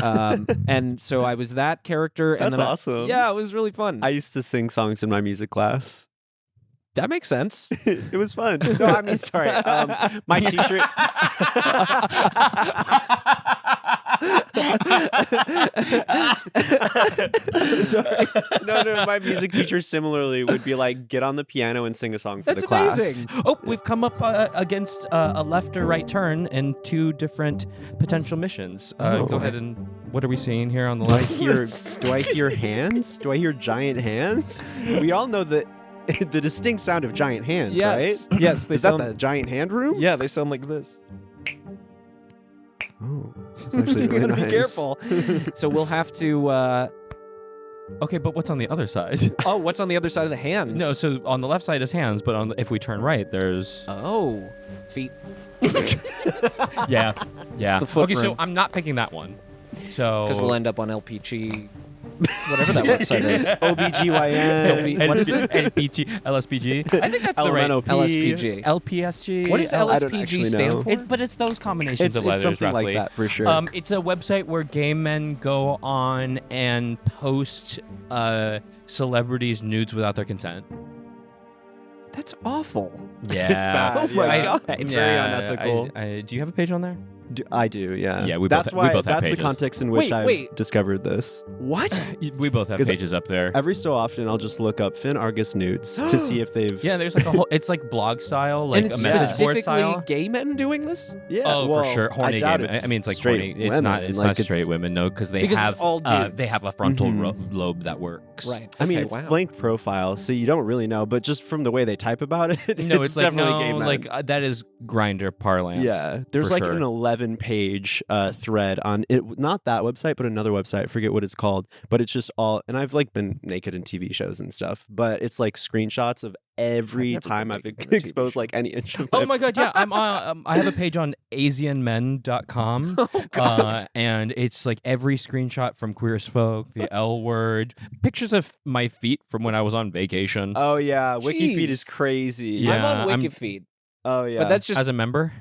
And so I was that character. And That's then awesome. Yeah, it was really fun. I used to sing songs in my music class. That makes sense. It was fun. No, I mean, sorry. My teacher. Sorry. No. My music teacher similarly would be like, get on the piano and sing a song for That's the class. amazing. Oh, we've come up against a left or right turn and 2 different potential missions. Go ahead and what are we seeing here on the left? Do I hear hands? Do I hear giant hands? We all know the distinct sound of giant hands, right? Yes. Is that the giant hand room? Yeah, they sound like this. Oh, that's actually You really gotta nice. be careful. So we'll have to. Okay, but what's on the other side? Oh, what's on the other side of the hands? No, so on the left side is hands, but if we turn right, there's feet. yeah. It's the foot Okay, so room. I'm not picking that one. So Because we'll end up on LPG, whatever that website is. OBGYN. What is it? LPG, LSPG. I think that's the right LMNOP. LSPG. LPSG. What does I don't actually LSPG stand know. for? But it's those combinations of It's letters, something roughly. like that for sure. It's a website where gay men go on and post celebrities' nudes without their consent. That's awful. Yeah, It's bad. Oh my yeah. God. It's very unethical. Do you have a page on there? I do, yeah. Yeah, we that's both- we why. both have that's the pages. context in which Wait. I've discovered this. What? We both have 'Cause pages up there. Every so often, I'll just look up Finn Argus nudes to see if they've. Yeah, there's like a whole. It's like blog style, like And a it's message board specifically style. gay men doing this? Yeah. Oh, well, for sure, horny I gay doubt men. it's I mean, it's like straight horny. It's not. women, It's like, not straight women, no, because they Because have it's all dudes. they have a frontal Mhm. lobe that works. Right. I mean, Okay, it's wow. blank profile, so you don't really know. But just from the way they type about it, No, it's like definitely no, gay men. like that is grinder parlance. Yeah, there's for like sure. an 11-page thread on it, not that website, but another website. I forget what it's called, but it's just all. And I've like been naked in TV shows and stuff, but it's like screenshots of every time I've exposed like any inch of Oh my god, yeah. I'm I have a page on asianmen.com and it's like every screenshot from Queer as Folk, the L Word, pictures of my feet from when I was on vacation. Oh yeah, WikiFeed is crazy. Yeah, I'm on WikiFeed. Oh yeah, but that's just as a member.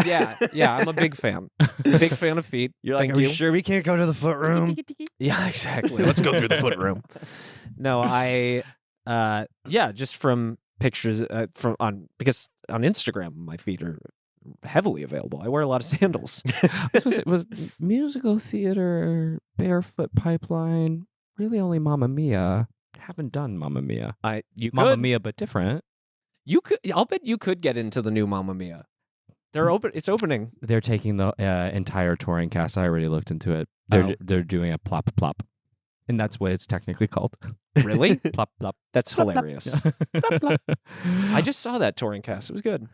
Yeah, I'm a big fan. Big fan of feet. You're like, Thank are you. we sure we can't go to the foot room? Yeah, exactly. Let's go through the foot room. No, just from pictures because on Instagram my feet are heavily available. I wear a lot of sandals. It was musical theater, Barefoot Pipeline, really only Mamma Mia. Haven't done Mamma Mia. Mamma Mia, but different. You could. I'll bet you could get into the new Mamma Mia. They're open. It's opening. They're taking the entire touring cast. I already looked into it. They're doing a plop plop, and that's what it's technically called. Really? Plop plop. That's Plop, plop. hilarious. Plop, plop. I just saw that touring cast. It was good.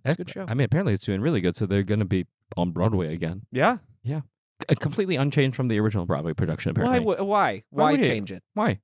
It's a good show. I mean, apparently it's doing really good. So they're going to be on Broadway again. Yeah. Yeah. Completely unchanged from the original Broadway production. Apparently. Why would you? change it? Why?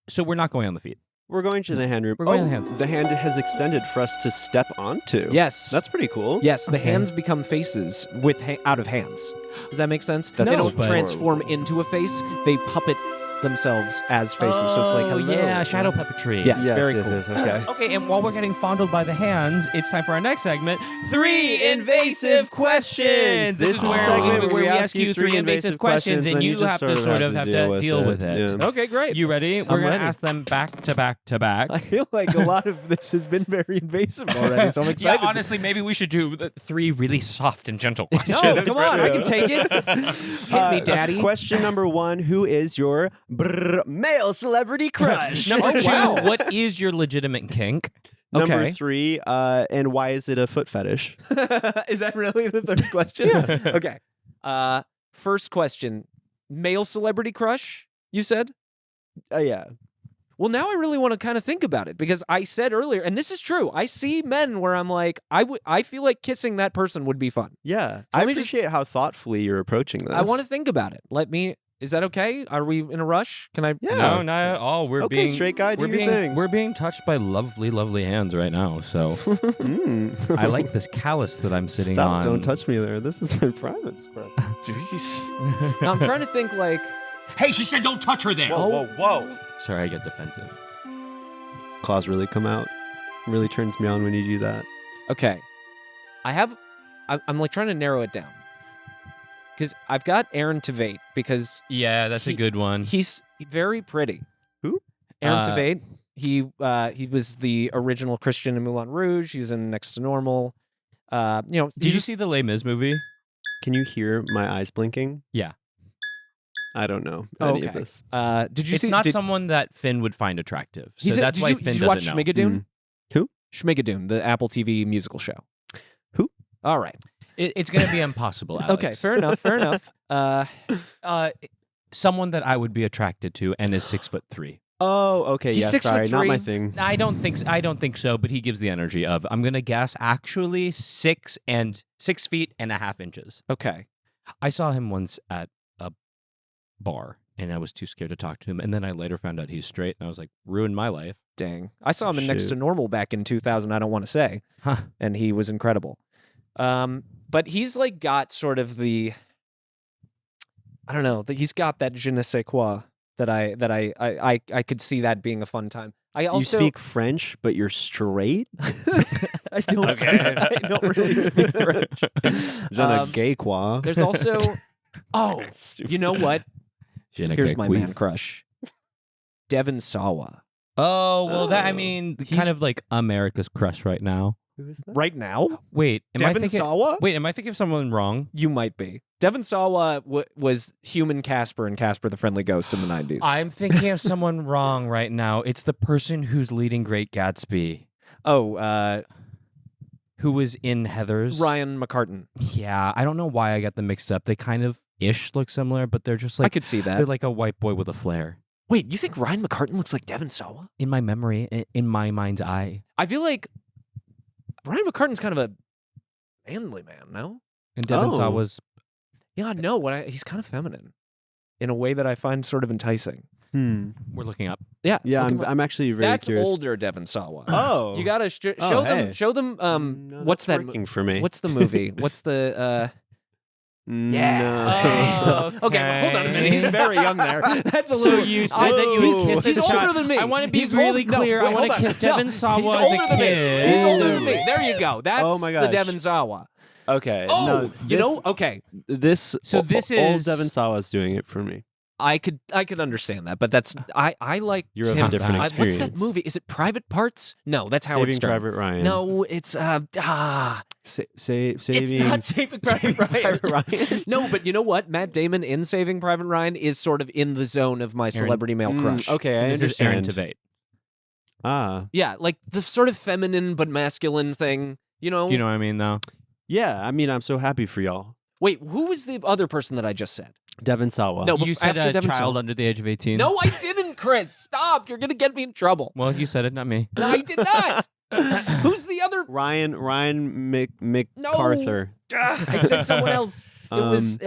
So we're not going on the feet. We're going to the hand room. We're going to the hands. The hand has extended for us to step onto. Yes. That's pretty cool. Yes, the hands become faces with out of hands. Does that make sense? That's they don't so transform into a face. They puppet themselves as faces. So it's like, hello. Yeah, shadow puppetry. Yeah, it's very yes, cool. yes, okay. Okay, and while we're getting fondled by the hands, it's time for our next segment, 3 Invasive Questions. This is a where segment we ask you 3 invasive questions, and you have to sort of have to deal with it. Yeah. Okay, great. You ready? We're going to ready. ask them back to back to back. I feel like a lot of this has been very invasive already, so I'm Yeah, excited. honestly, maybe we should do the 3 really soft and gentle questions. No, come on, I can take it. Hit me, daddy. Question number 1, who is your male celebrity crush? Number 2, wow. what is your legitimate kink? Number Okay. 3, and why is it a foot fetish? Is that really the third question? Yeah. Okay. First question. Male celebrity crush, you said? Yeah. Well, now I really want to kind of think about it because I said earlier, and this is true, I see men where I'm like, I feel like kissing that person would be fun. Yeah. So I let me just- appreciate how thoughtfully you're approaching this. I want to think about it. Is that okay? Are we in a rush? Can I? Yeah. No, not at all. We're Okay, being straight guy, do we're your being thing. we're being touched by lovely, lovely hands right now. So I like this callus that I'm sitting Stop, on. don't touch me there. This is my private spot. Jeez. Now, I'm trying to think like, Hey, she said don't touch her there. Whoa. Sorry, I get defensive. Claws really come out. Really turns me on when you do that. okay, I'm like trying to narrow it down. Because I've got Aaron Tveit because Yeah, that's a good one. he's very pretty. Who? Aaron Tveit. He was the original Christian in Moulin Rouge. He was in Next to Normal. Did you see the Les Mis movie? Can you hear my eyes blinking? Yeah. I don't know any of Okay. this. Did you It's see? not someone that Finn would find attractive. So He's that's why did Finn you watch doesn't know. Schmigadoon? Who? Schmigadoon, the Apple TV musical show. Who? All right. It's going to be impossible, Alex. Okay. Fair enough. Fair enough. Someone that I would be attracted to and is 6'3". Oh, okay. He's Yeah, sorry. Not my 6'3". thing. I don't think so, but he gives the energy of I'm gonna guess actually 6 feet and a half inches. Okay. I saw him once at a bar and I was too scared to talk to him, and then I later found out he's straight, and I was like, ruined my life. Dang. I saw him in Next Shoot. to Normal back in 2000. I don't want to say, Huh. and he was incredible. But he's like got sort of the, I don't know, he's got that je ne sais quoi that I could see that being a fun time. I also You speak French, but you're straight? I don't. I don't really speak French. Je ne sais quoi. There's also, you know what? Here's my man crush, Devon Sawa. Oh, well, that, I Oh. mean, He's- kind of like America's crush right now. Who is that? Right now, Wait, am Devon I thinking? Sawa? Wait, am I thinking of someone wrong? You might be. Devon Sawa was human Casper in Casper the Friendly Ghost in the 90s. I'm thinking of someone wrong right now. It's the person who's leading Great Gatsby, who was in Heathers. Ryan McCartan. Yeah, I don't know why I got them mixed up. They kind of look similar, but they're just I like could see that. they're like a white boy with a flair. Wait, you think Ryan McCartan looks like Devon Sawa? In my memory, in my mind's eye. I feel like Ryan McCartan's kind of a manly man, no? And Devon Oh. Sawa's Yeah, no, he's kind of feminine in a way that I find sort of enticing. we're looking up. Yeah, Yeah, look him up. I'm actually very That's curious. older Devon Sawa. Oh. You gotta Oh, show hey. them. Show them. No, What's that's that? working for me? What's the movie? What's the? No. Okay, well, hold on a minute. He's very young there. That's a little. So you said that you would kiss He's a child. older than me. I want to be He's really old- no, clear. I wait, want hold to on. kiss Devon Sawa He's as a older than me. kid. He's older than me. There you go. That's Oh my the gosh. Devon Sawa. Okay. Oh, no, you know, okay. This. So this old is- Devon Sawa's doing it for me. I could understand that, but that's I like You're of him. a different What's that experience. movie? Is it Private Parts? No, that's Howard Saving Stern. Private Ryan. No, it's Saving. It's not Saving Private Ryan. No, but you know what? Matt Damon in Saving Private Ryan is sort of in the zone of my celebrity male crush. Okay, I And this is Aaron understand. Tveit. Ah. Yeah, like the sort of feminine but masculine thing. You know? Do you know what I mean, though? Yeah, I mean, I'm so happy for y'all. Wait, who was the other person that I just said? Devon Sawa. No, You said after a Devon child Sawa. under the age of 18. No, I didn't, Chris. Stop. You're going to get me in trouble. Well, you said it, not me. No, I did not. Who's the other? Ryan McCarther. I said someone else. It was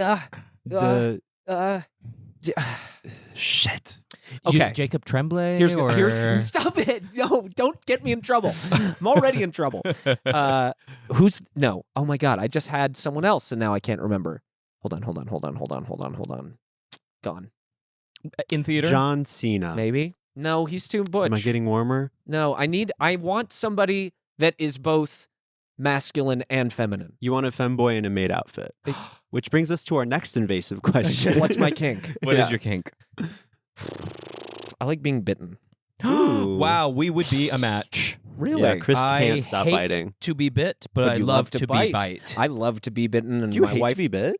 Shit. Okay. Jacob Tremblay? Here's stop it. No, don't get me in trouble. I'm already in trouble. Who's no? Oh my god, I just had someone else and now I can't remember. Hold on. Gone. In theater? John Cena. Maybe. No, he's too butch. Am I getting warmer? No, I want somebody that is both masculine and feminine. You want a femboy in a maid outfit. Which brings us to our next invasive question. What's my kink? What is your kink? I like being bitten. Ooh. Wow, we would be a match. Really? Yeah, Chris I can't stop hate biting. to be bit, but I you love to be bite. I love to be bitten, and Do you my hate wife. to be bit?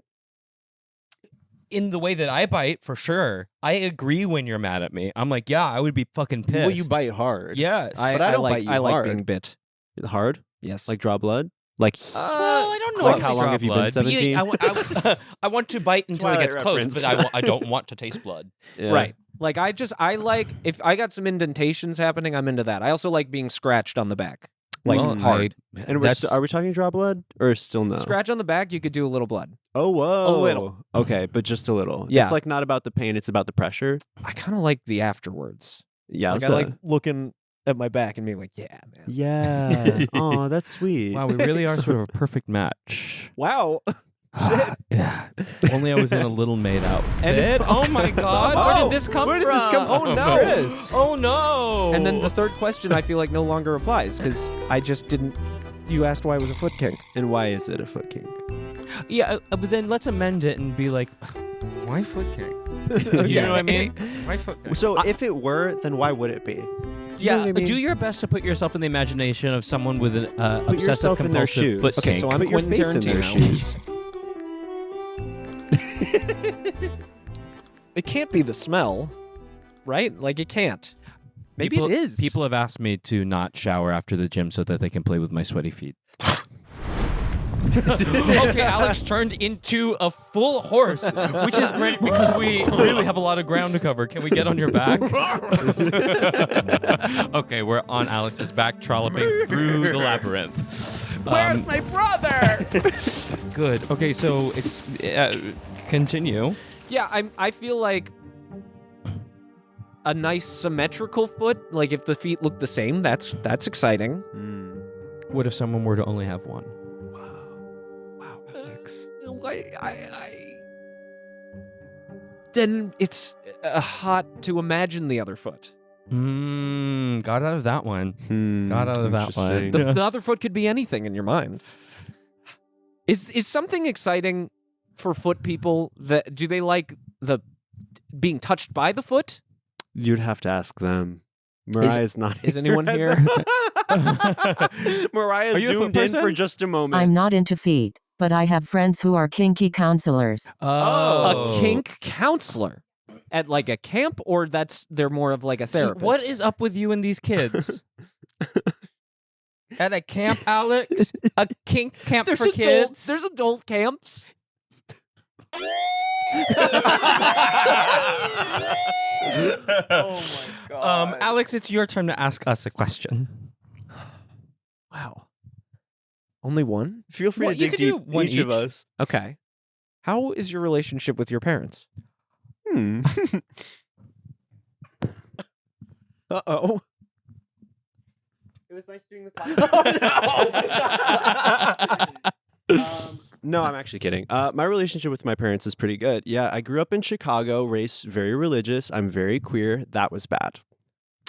In the way that I bite, for sure. I agree when you're mad at me. I'm like, yeah, I would be fucking pissed. Well, you bite hard. Yes. But I don't like, bite you I like hard. being bit. Hard? Yes. Like draw blood? Like well, I don't know. Like if how it's long raw have you been, blood, but 17? I want to bite until it Twilight gets close, reference. but I don't want to taste blood. Yeah. Right. Like I like if I got some indentations happening, I'm into that. I also like being scratched on the back. Like Well, hard. And are we talking draw blood or still no? Scratch on the back, you could do a little blood. Oh, whoa. A little. Okay, but just a little. Yeah. It's like not about the pain, it's about the pressure. I kind of like the afterwards. Yeah. Like I like looking at my back and being like, yeah, man. Yeah. Oh, that's sweet. Wow, we really are sort of a perfect match. Wow. Yeah. Only I was in a little maid outfit. Oh my god, Oh, where did this come where from? did this come from? Oh, no. Chris. Oh no. And then the third question I feel like no longer applies because I just didn't. You asked why it was a foot kink. And why is it a foot kink? Yeah, but then let's amend it and be like, why foot kink? You know what I mean? Why foot kink? So if it were, then why would it be? Yeah, know what I mean? do your best to put yourself in the imagination of someone with an Put obsessive yourself in their compulsive shoes. foot Okay, kink. so I'm Put your Quentin face in their Tarantino. shoes. It can't be the smell, right? Like it can't. Maybe People- it is. People have asked me to not shower after the gym so that they can play with my sweaty feet. Okay, Alex turned into a full horse, which is great because we really have a lot of ground to cover. Can we get on your back? Okay, we're on Alex's back, trolloping through the labyrinth. Where's my brother? Good. Okay, so it's continue. Yeah, I feel like a nice symmetrical foot. Like if the feet look the same, that's exciting. What if someone were to only have one? Wow, Alex. Then it's hot to imagine the other foot. Got out of that one. Got out of that one. Interesting. The other foot could be anything in your mind. Is something exciting for foot people? That do they like the being touched by the foot? You'd have to ask them. Mariah's not. Is anyone here? Mariah Are you a foot zoomed in person? for just a moment. I'm not into feet, but I have friends who are kinky counselors. Oh. A kink counselor at like a camp, or they're more of like a See, therapist. what is up with you and these kids? At a camp, Alex? A kink camp there's for kids? There's adult camps. Oh my god. Alex, it's your turn to ask us a question. Wow. Only one? Feel free Well, to you dig could deep. do one Each of each. us. Okay. How is your relationship with your parents? Uh-oh. It was nice doing the podcast. No, I'm actually kidding. My relationship with my parents is pretty good. Yeah, I grew up in Chicago, raised very religious. I'm very queer. That was bad.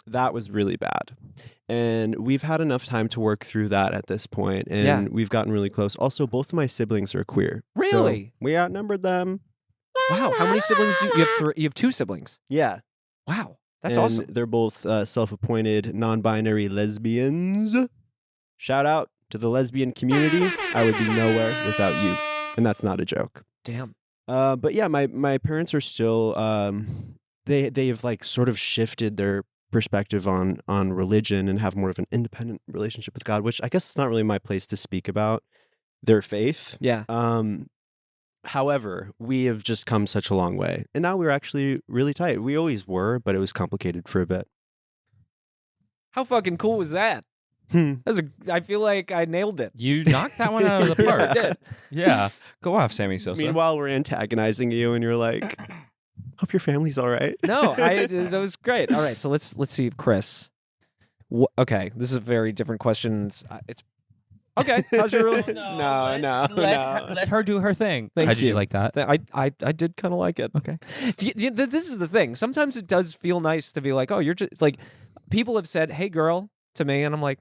That was really bad. And we've had enough time to work through that at this point, and we've gotten really close. Also, both of my siblings are queer. Really? So we outnumbered them. Wow. How many siblings do you have? You have 2 siblings. Yeah. Wow. That's and awesome. They're both self-appointed non-binary lesbians. Shout out to the lesbian community. I would be nowhere without you. And that's not a joke. Damn. But yeah, my parents are still they've like sort of shifted their perspective on religion and have more of an independent relationship with God, which I guess it's not really my place to speak about their faith. Yeah. However, we have just come such a long way. And now we're actually really tight. We always were, but it was complicated for a bit. How fucking cool was that? I feel like I nailed it. You knocked that one out of the park. I did. Yeah. Go off, Sammy Sosa. Meanwhile, we're antagonizing you and you're like, hope your family's all right. No, that was great. All right, so let's see if Chris. Okay, this is a very different question. It's okay. How's your relationship? Let her do her thing. Thank How did you. you like that? I did kind of like it. Okay. This is the thing. Sometimes it does feel nice to be like, oh, you're just like, people have said, "Hey, girl," to me, and I'm like,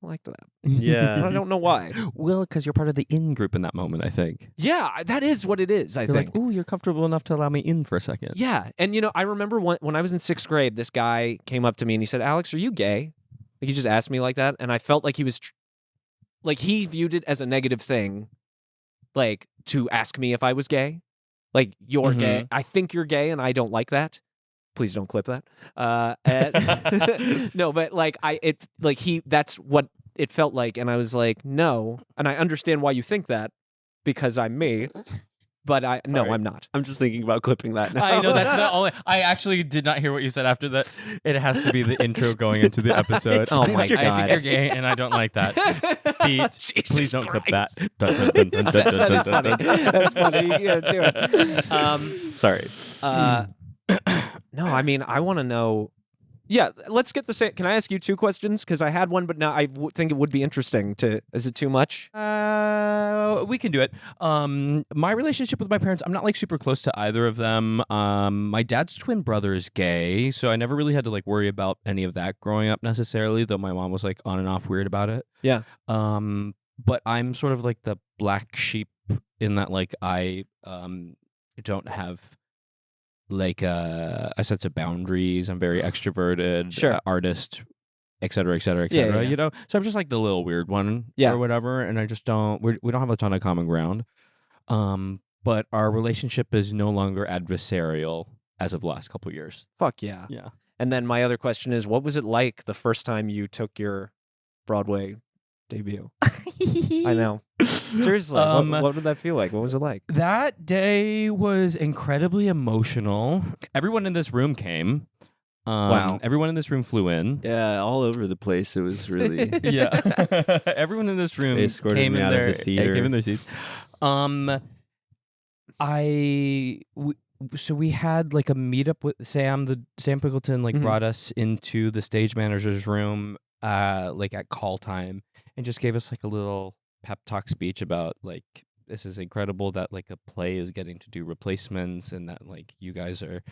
I like that. Yeah. I don't know why. Well, because you're part of the in group in that moment, I think. Yeah, that is what it is. I You're think. like, ooh, you're comfortable enough to allow me in for a second. Yeah, and I remember when I was in 6th grade, this guy came up to me and he said, "Alex, are you gay?" Like he just asked me like that, and I felt like he was, like he viewed it as a negative thing, like to ask me if I was gay. Like you're gay. I think you're gay, and I don't like that. Please don't clip that. No, but like that's what it felt like, and I was like, no, and I understand why you think that because I'm me. But I'm not. I'm just thinking about clipping that now. I know that's the only. I actually did not hear what you said after that. It has to be the intro going into the episode. Oh my God! I think you're gay, and I don't like that. Pete, please don't clip that. That's funny. That's funny. You gotta do it. Sorry. No, I mean, I want to know. Yeah, let's get the same. Can I ask you 2 questions? Because I had one, but now I think it would be interesting to. Is it too much? We can do it. My relationship with my parents, I'm not like super close to either of them. My dad's twin brother is gay, so I never really had to like worry about any of that growing up necessarily, though my mom was like on and off weird about it. Yeah. But I'm sort of like the black sheep in that like I don't have like a sense of boundaries. I'm very extroverted, Sure. Artist, et cetera, et cetera, et cetera. Yeah. So I'm just like the little weird one, Yeah. or whatever. And I just don't. We don't have a ton of common ground. But our relationship is no longer adversarial as of the last couple of years. Fuck yeah. Yeah. And then my other question is, what was it like the first time you took your Broadway debut? I know. Seriously, what did that feel like? What was it like? That day was incredibly emotional. Everyone in this room came. Wow. Everyone in this room flew in. Yeah, all over the place. It was really. Yeah. Everyone in this room They escorted came me in out of their the theater. came in their seats. So we had like a meetup with Sam. Sam Pickleton like brought us into the stage manager's room like at call time and just gave us like a little pep talk speech about like this is incredible that like a play is getting to do replacements and that like you guys are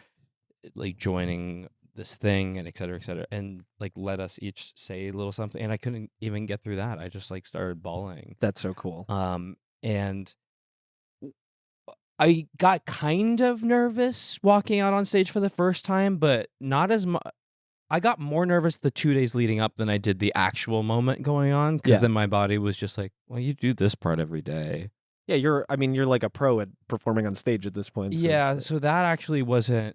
like joining this thing and et cetera, and like let us each say a little something, and I couldn't even get through that. I just like started bawling. That's so cool. And I got kind of nervous walking out on stage for the first time, but not as much. I got more nervous the 2 days leading up than I did the actual moment going on, because then my body was just like, well, you do this part every day. Yeah, you're like a pro at performing on stage at this point. Yeah, so that actually wasn't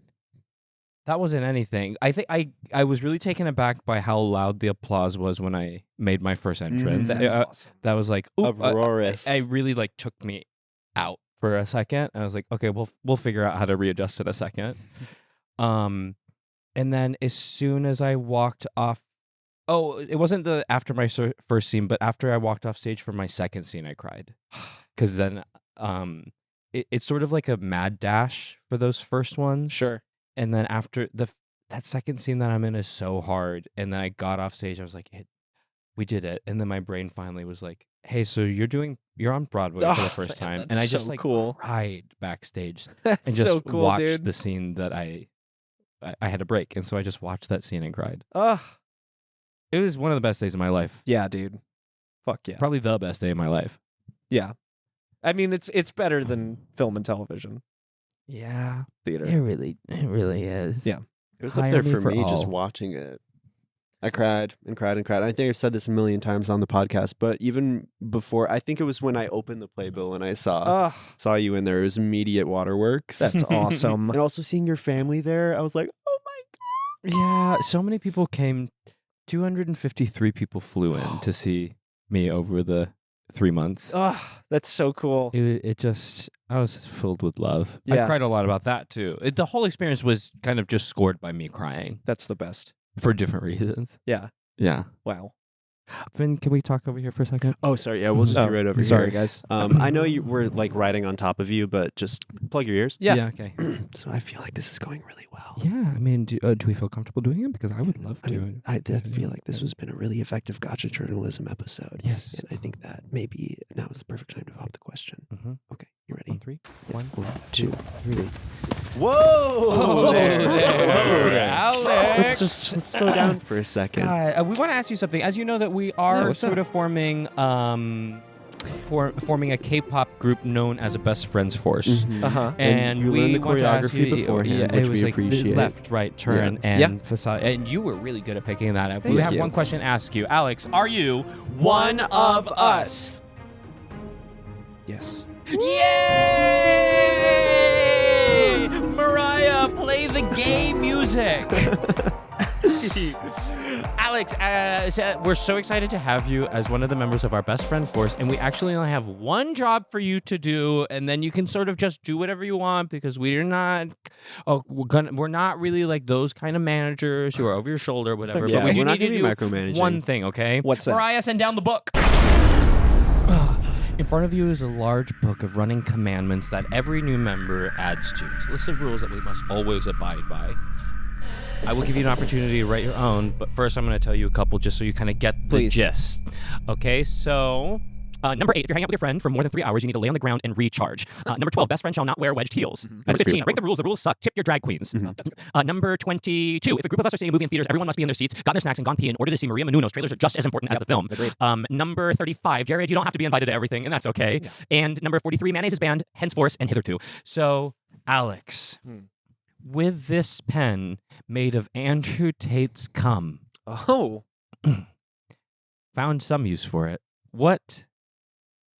anything. I think I was really taken aback by how loud the applause was when I made my first entrance. That's awesome. That was like, uproarious. I really like took me out for a second. I was like, okay, we'll figure out how to readjust in a second. And then as soon as I walked off Oh, it wasn't the after my first scene, but after I walked off stage for my second scene, I cried. Because then it's sort of like a mad dash for those first ones. Sure. And then after that second scene that I'm in is so hard. And then I got off stage, I was like, we did it. And then my brain finally was like, hey, so you're on Broadway for the first time. And I just cried backstage That's and just so cool, watched dude. the scene that I had a break. And so I just watched that scene and cried. It was one of the best days of my life. Yeah, dude. Fuck yeah. Probably the best day of my life. Yeah. I mean, it's better than film and television. Yeah. Theater. It really is. Yeah. It was up Hire there me for for me just all. watching it. I cried and cried and cried. I think I've said this a million times on the podcast, but even before, I think it was when I opened the playbill and I saw you in there. It was immediate waterworks. That's awesome. And also seeing your family there, I was like, oh my God. Yeah. So many people came. 253 people flew in to see me over the 3 months. Oh, that's so cool. I was filled with love. Yeah. I cried a lot about that too. The whole experience was kind of just scored by me crying That's the best. for different reasons. Yeah. Yeah. Wow. Finn, can we talk over here for a second? Oh, sorry. Yeah, we'll just be right over here. Sorry, guys. I know you were like riding on top of you, but just plug your ears. Yeah. Okay. So I feel like this is going really well. Yeah. I mean, do we feel comfortable doing it? Because I would love to. I did feel like this has been a really effective gotcha journalism episode. Yes. And I think that maybe now is the perfect time to pop the question. Mm-hmm. Okay, you ready? 1, 3. Yeah. 1, 2, 3. Whoa! Oh, there. Alex! Let's slow down for a second. God, we want to ask you something. As you know, that we are what's sort up? of forming forming a K-pop group known as a Best Friends Force. Uh-huh. And you we learned the want to ask choreography you, beforehand, it which was we like the appreciate. left, right, turn, and facade. And you were really good at picking that up. We Thank have you. one question to ask you. Alex, are you one of us? Yes. Yay! Mariah, play the gay music. Alex, we're so excited to have you as one of the members of our Best Friend Force, and we actually only have one job for you to do, and then you can sort of just do whatever you want because we're not really like those kind of managers who are over your shoulder, whatever. Yeah, but we do we're not need to gonna do be micromanaging. one thing, okay? What's that? Mariah, send down the book. In front of you is a large book of running commandments that every new member adds to. It's a list of rules that we must always abide by. I will give you an opportunity to write your own, but first I'm going to tell you a couple just so you kind of get the gist. Okay, so number 8, if you're hanging out with your friend for more than 3 hours, you need to lay on the ground and recharge. Number 12, best friend shall not wear wedged heels. Number 15, break the rules suck, tip your drag queens. Number 22, if a group of us are seeing a movie in theaters, everyone must be in their seats, gotten their snacks, and gone pee in order to see Maria Menounos. Trailers are just as important as the film. Number 35, Jared, you don't have to be invited to everything, and that's okay. Yeah. And number 43, mayonnaise is banned, henceforth and hitherto. So, Alex, with this pen made of Andrew Tate's cum, found some use for it. What?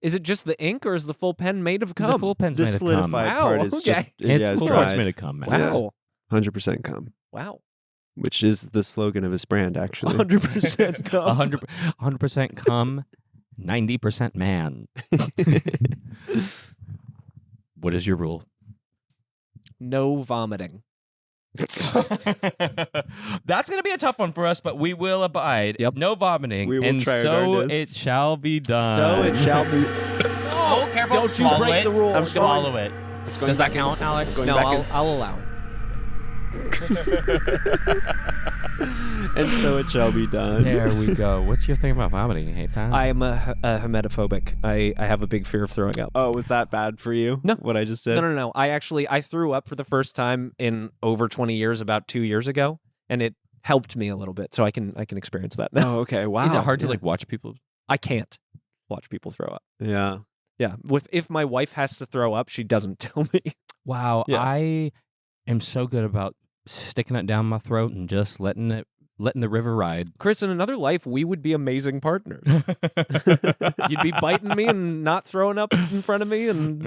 Is it just the ink, or is the full pen made of cum? The full pen's The made of cum. solidified part is just It's full dried. part's made of cum. Man. Wow. 100% cum. Wow. Which is the slogan of his brand, actually. 100% cum. 100% cum, 90% man. What is your rule? No vomiting. That's going to be a tough one for us, but we will abide. Yep. No vomiting. We will and try our so darndest. it shall be done. So it shall be. Oh, careful. Don't you Swallow break it. the rules. Swallow it. Does that count, Alex? going No, back I'll allow it. And so it shall be done. There we go. What's your thing about vomiting? You hate that? I am a hematophobic. I have a big fear of throwing up. Oh, was that bad for you? No. What I just did? No. I threw up for the first time in over 20 years about 2 years ago, and it helped me a little bit, so I can experience that now. Oh, okay. Wow. Is it hard to like watch people? I can't watch people throw up. Yeah. Yeah. If my wife has to throw up, she doesn't tell me. Wow. Yeah. I am so good about sticking it down my throat and just letting the river ride. Chris, in another life, we would be amazing partners. You'd be biting me and not throwing up in front of me, and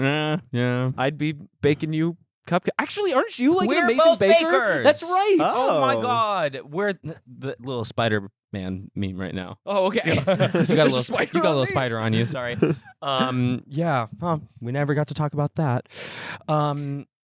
Yeah. I'd be baking you cupcakes. Actually, aren't you like We're an amazing both baker? bakers. That's right. Oh my Oh. God. We're the little Spider-Man meme right now. Oh, okay. You got a There's little, spider you got a on little me. spider on you. Sorry. Yeah. We never got to talk about that.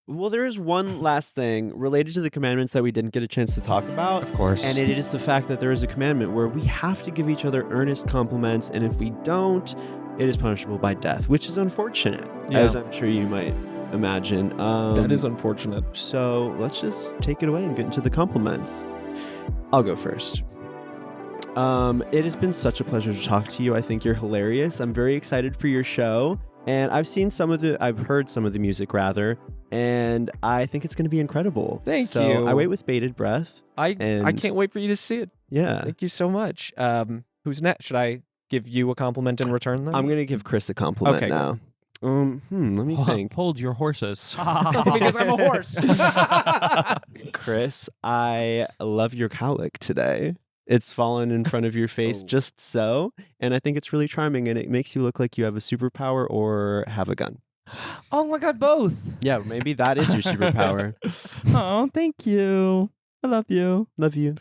Well, there is one last thing related to the commandments that we didn't get a chance to talk about. Of course. And it is the fact that there is a commandment where we have to give each other earnest compliments, and if we don't, it is punishable by death, which is unfortunate, as I'm sure you might imagine. That is unfortunate. So let's just take it away and get into the compliments. I'll go first. It has been such a pleasure to talk to you. I think you're hilarious. I'm very excited for your show. And I've heard some of the music rather, and I think it's going to be incredible. Thank you. I wait with bated breath. I can't wait for you to see it. Yeah. Thank you so much. Who's next? Should I give you a compliment in return then? I'm going to give Chris a compliment now. Let me think. Hold your horses. Because I'm a horse. Chris, I love your cowlick today. It's fallen in front of your face just so, and I think it's really charming, and it makes you look like you have a superpower or have a gun. Oh my God, both. Yeah, maybe that is your superpower. Oh, thank you. I love you. Love you.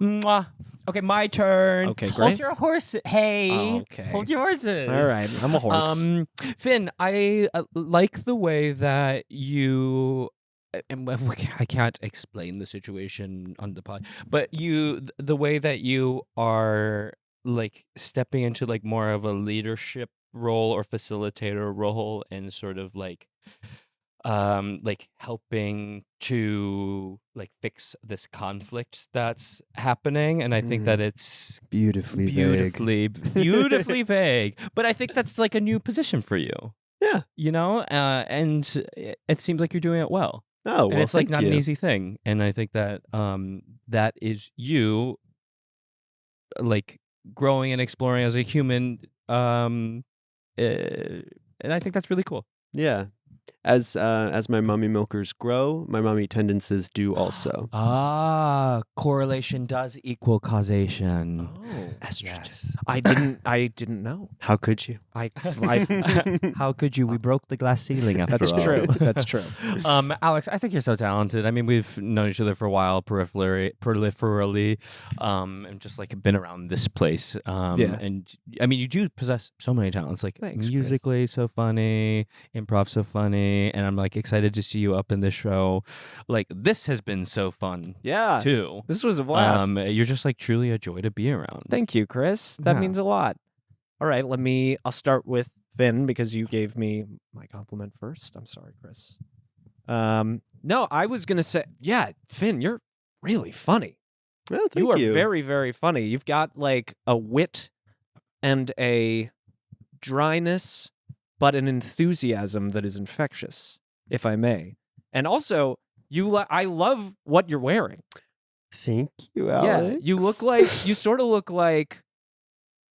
Mwah. Okay, my turn. Okay, great. Hold your horses. Hey. Okay. Hold your horses. All right, I'm a horse. Finn, I like the way that you. I can't explain the situation on the pod, but the way that you are like stepping into like more of a leadership role or facilitator role, and sort of like helping to like fix this conflict that's happening, and I think that it's beautifully vague, but I think that's like a new position for you. Yeah, and it seems like you're doing it well. Oh, well, and it's like thank not you. an easy thing, and I think that that is you like growing and exploring as a human, and I think that's really cool. Yeah. As my mommy milkers grow, my mommy tendencies do also. Correlation does equal causation. Oh, estrogen. I didn't know. How could you? How could you? We broke the glass ceiling after That's all. true. That's true. Alex, I think you're so talented. I mean, we've known each other for a while, peripherally, and just like been around this place. And I mean, you do possess so many talents. Like Thanks, musically, so funny, improv, so funny, and I'm like excited to see you up in this show. Like this has been so fun. Yeah, too. This was a blast. You're just like truly a joy to be around. Thank you, Chris. That Yeah. means a lot. All right, I'll start with Finn because you gave me my compliment first. I'm sorry, Chris. No, I was going to say, yeah, Finn, you're really funny. Oh, thank You are you. very, very funny. You've got like a wit and a dryness, but an enthusiasm that is infectious, if I may. And also, I love what you're wearing. Thank you, Alex. Yeah, you sort of look like,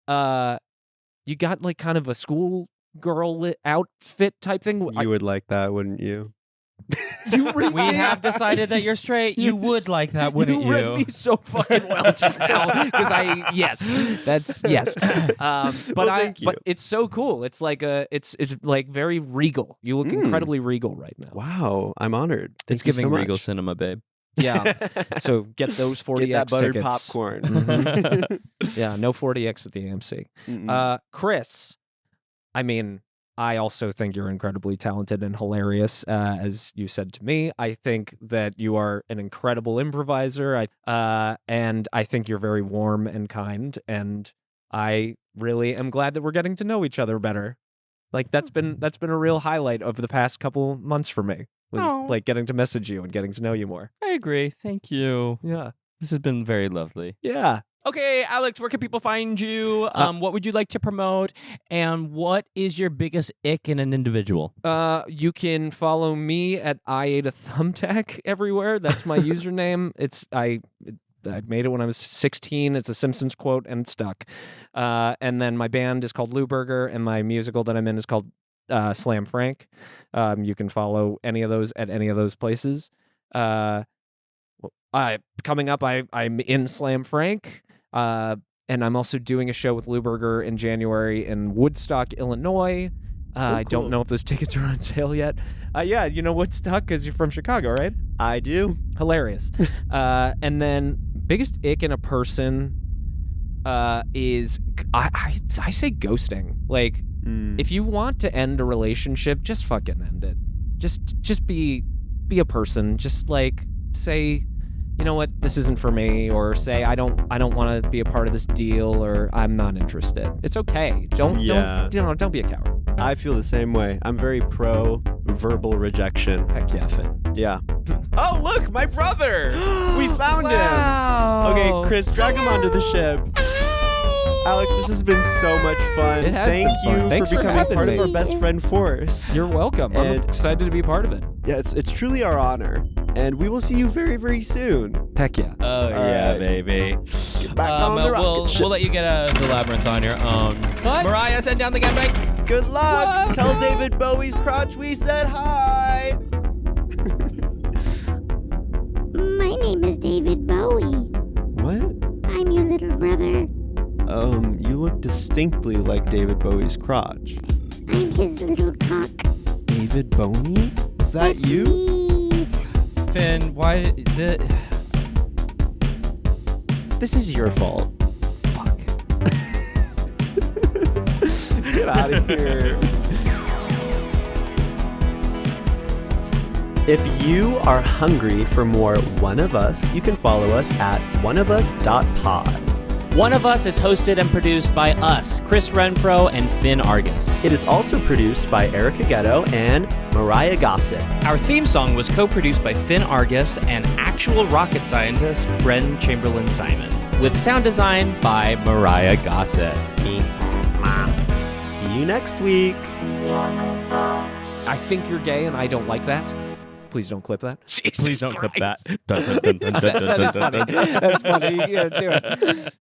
you got like kind of a schoolgirl outfit type thing. You would like that, wouldn't you? We have decided that you're straight. You would like that, wouldn't you? read me so fucking well just now because yes. Thank you. But it's so cool. It's like it's like very regal. You look incredibly regal right now. Wow, I'm honored. Thank It's you giving so Regal much. Cinema, babe. Yeah. So get those 40X Get that buttered tickets. popcorn. Mhm. Yeah, no 40X at the AMC. Mm-mm. Chris, I mean, I also think you're incredibly talented and hilarious, as you said to me. I think that you are an incredible improviser, and I think you're very warm and kind, and I really am glad that we're getting to know each other better. Like that's been a real highlight of the past couple months for me. Was like getting to message you and getting to know you more. I agree. Thank you. Yeah. This has been very lovely. Yeah. Okay, Alex, where can people find you? What would you like to promote? And what is your biggest ick in an individual? You can follow me at I ate a thumbtack everywhere. That's my username. I made it when I was 16. It's a Simpsons quote and it stuck. And then my band is called Louburger, and my musical that I'm in is called Slam Frank. You can follow any of those at any of those places. Coming up, I'm in Slam Frank. And I'm also doing a show with Louburger in January in Woodstock, Illinois. I don't know if those tickets are on sale yet. Yeah, you know Woodstock because you're from Chicago, right? I do. Hilarious. And then biggest ick in a person is I say ghosting. Like if you want to end a relationship, just fucking end it. Just be be a person. Just like say, you know what, this isn't for me, or say I don't want to be a part of this deal, or I'm not interested. It's okay. Don't be a coward. I feel the same way. I'm very pro verbal rejection. Heck yeah, Finn. Yeah. Oh, look, my brother! We found him! Okay, Chris, drag him onto the ship. Alex, this has been so much fun. It has Thank been fun. you Thanks for becoming having part me. of our best friend force. You're welcome. I'm excited to be part of it. Yeah, it's truly our honor. And we will see you very, very soon. Heck yeah. Oh, yeah, right. baby. Get back on the rocket ship. We'll let you get out of the labyrinth on your own. What? Mariah, send down the gangbang. Good luck. What? Tell David Bowie's crotch we said hi. My name is David Bowie. What? I'm your little brother. You look distinctly like David Bowie's crotch. I'm his little cock. David Bowie? Is that That's you? me. Finn, why This is your fault. Fuck. Get out of here. If you are hungry for more One of Us, you can follow us at oneofus.pod. One of Us is hosted and produced by us, Chris Renfro and Finn Argus. It is also produced by Erica Ghetto and Mariah Gossett. Our theme song was co-produced by Finn Argus and actual rocket scientist Bren Chamberlain Simon, with sound design by Mariah Gossett. See you next week. I think you're gay and I don't like that. Please don't clip that. Please don't clip that. That is funny. That's funny. You gotta do it.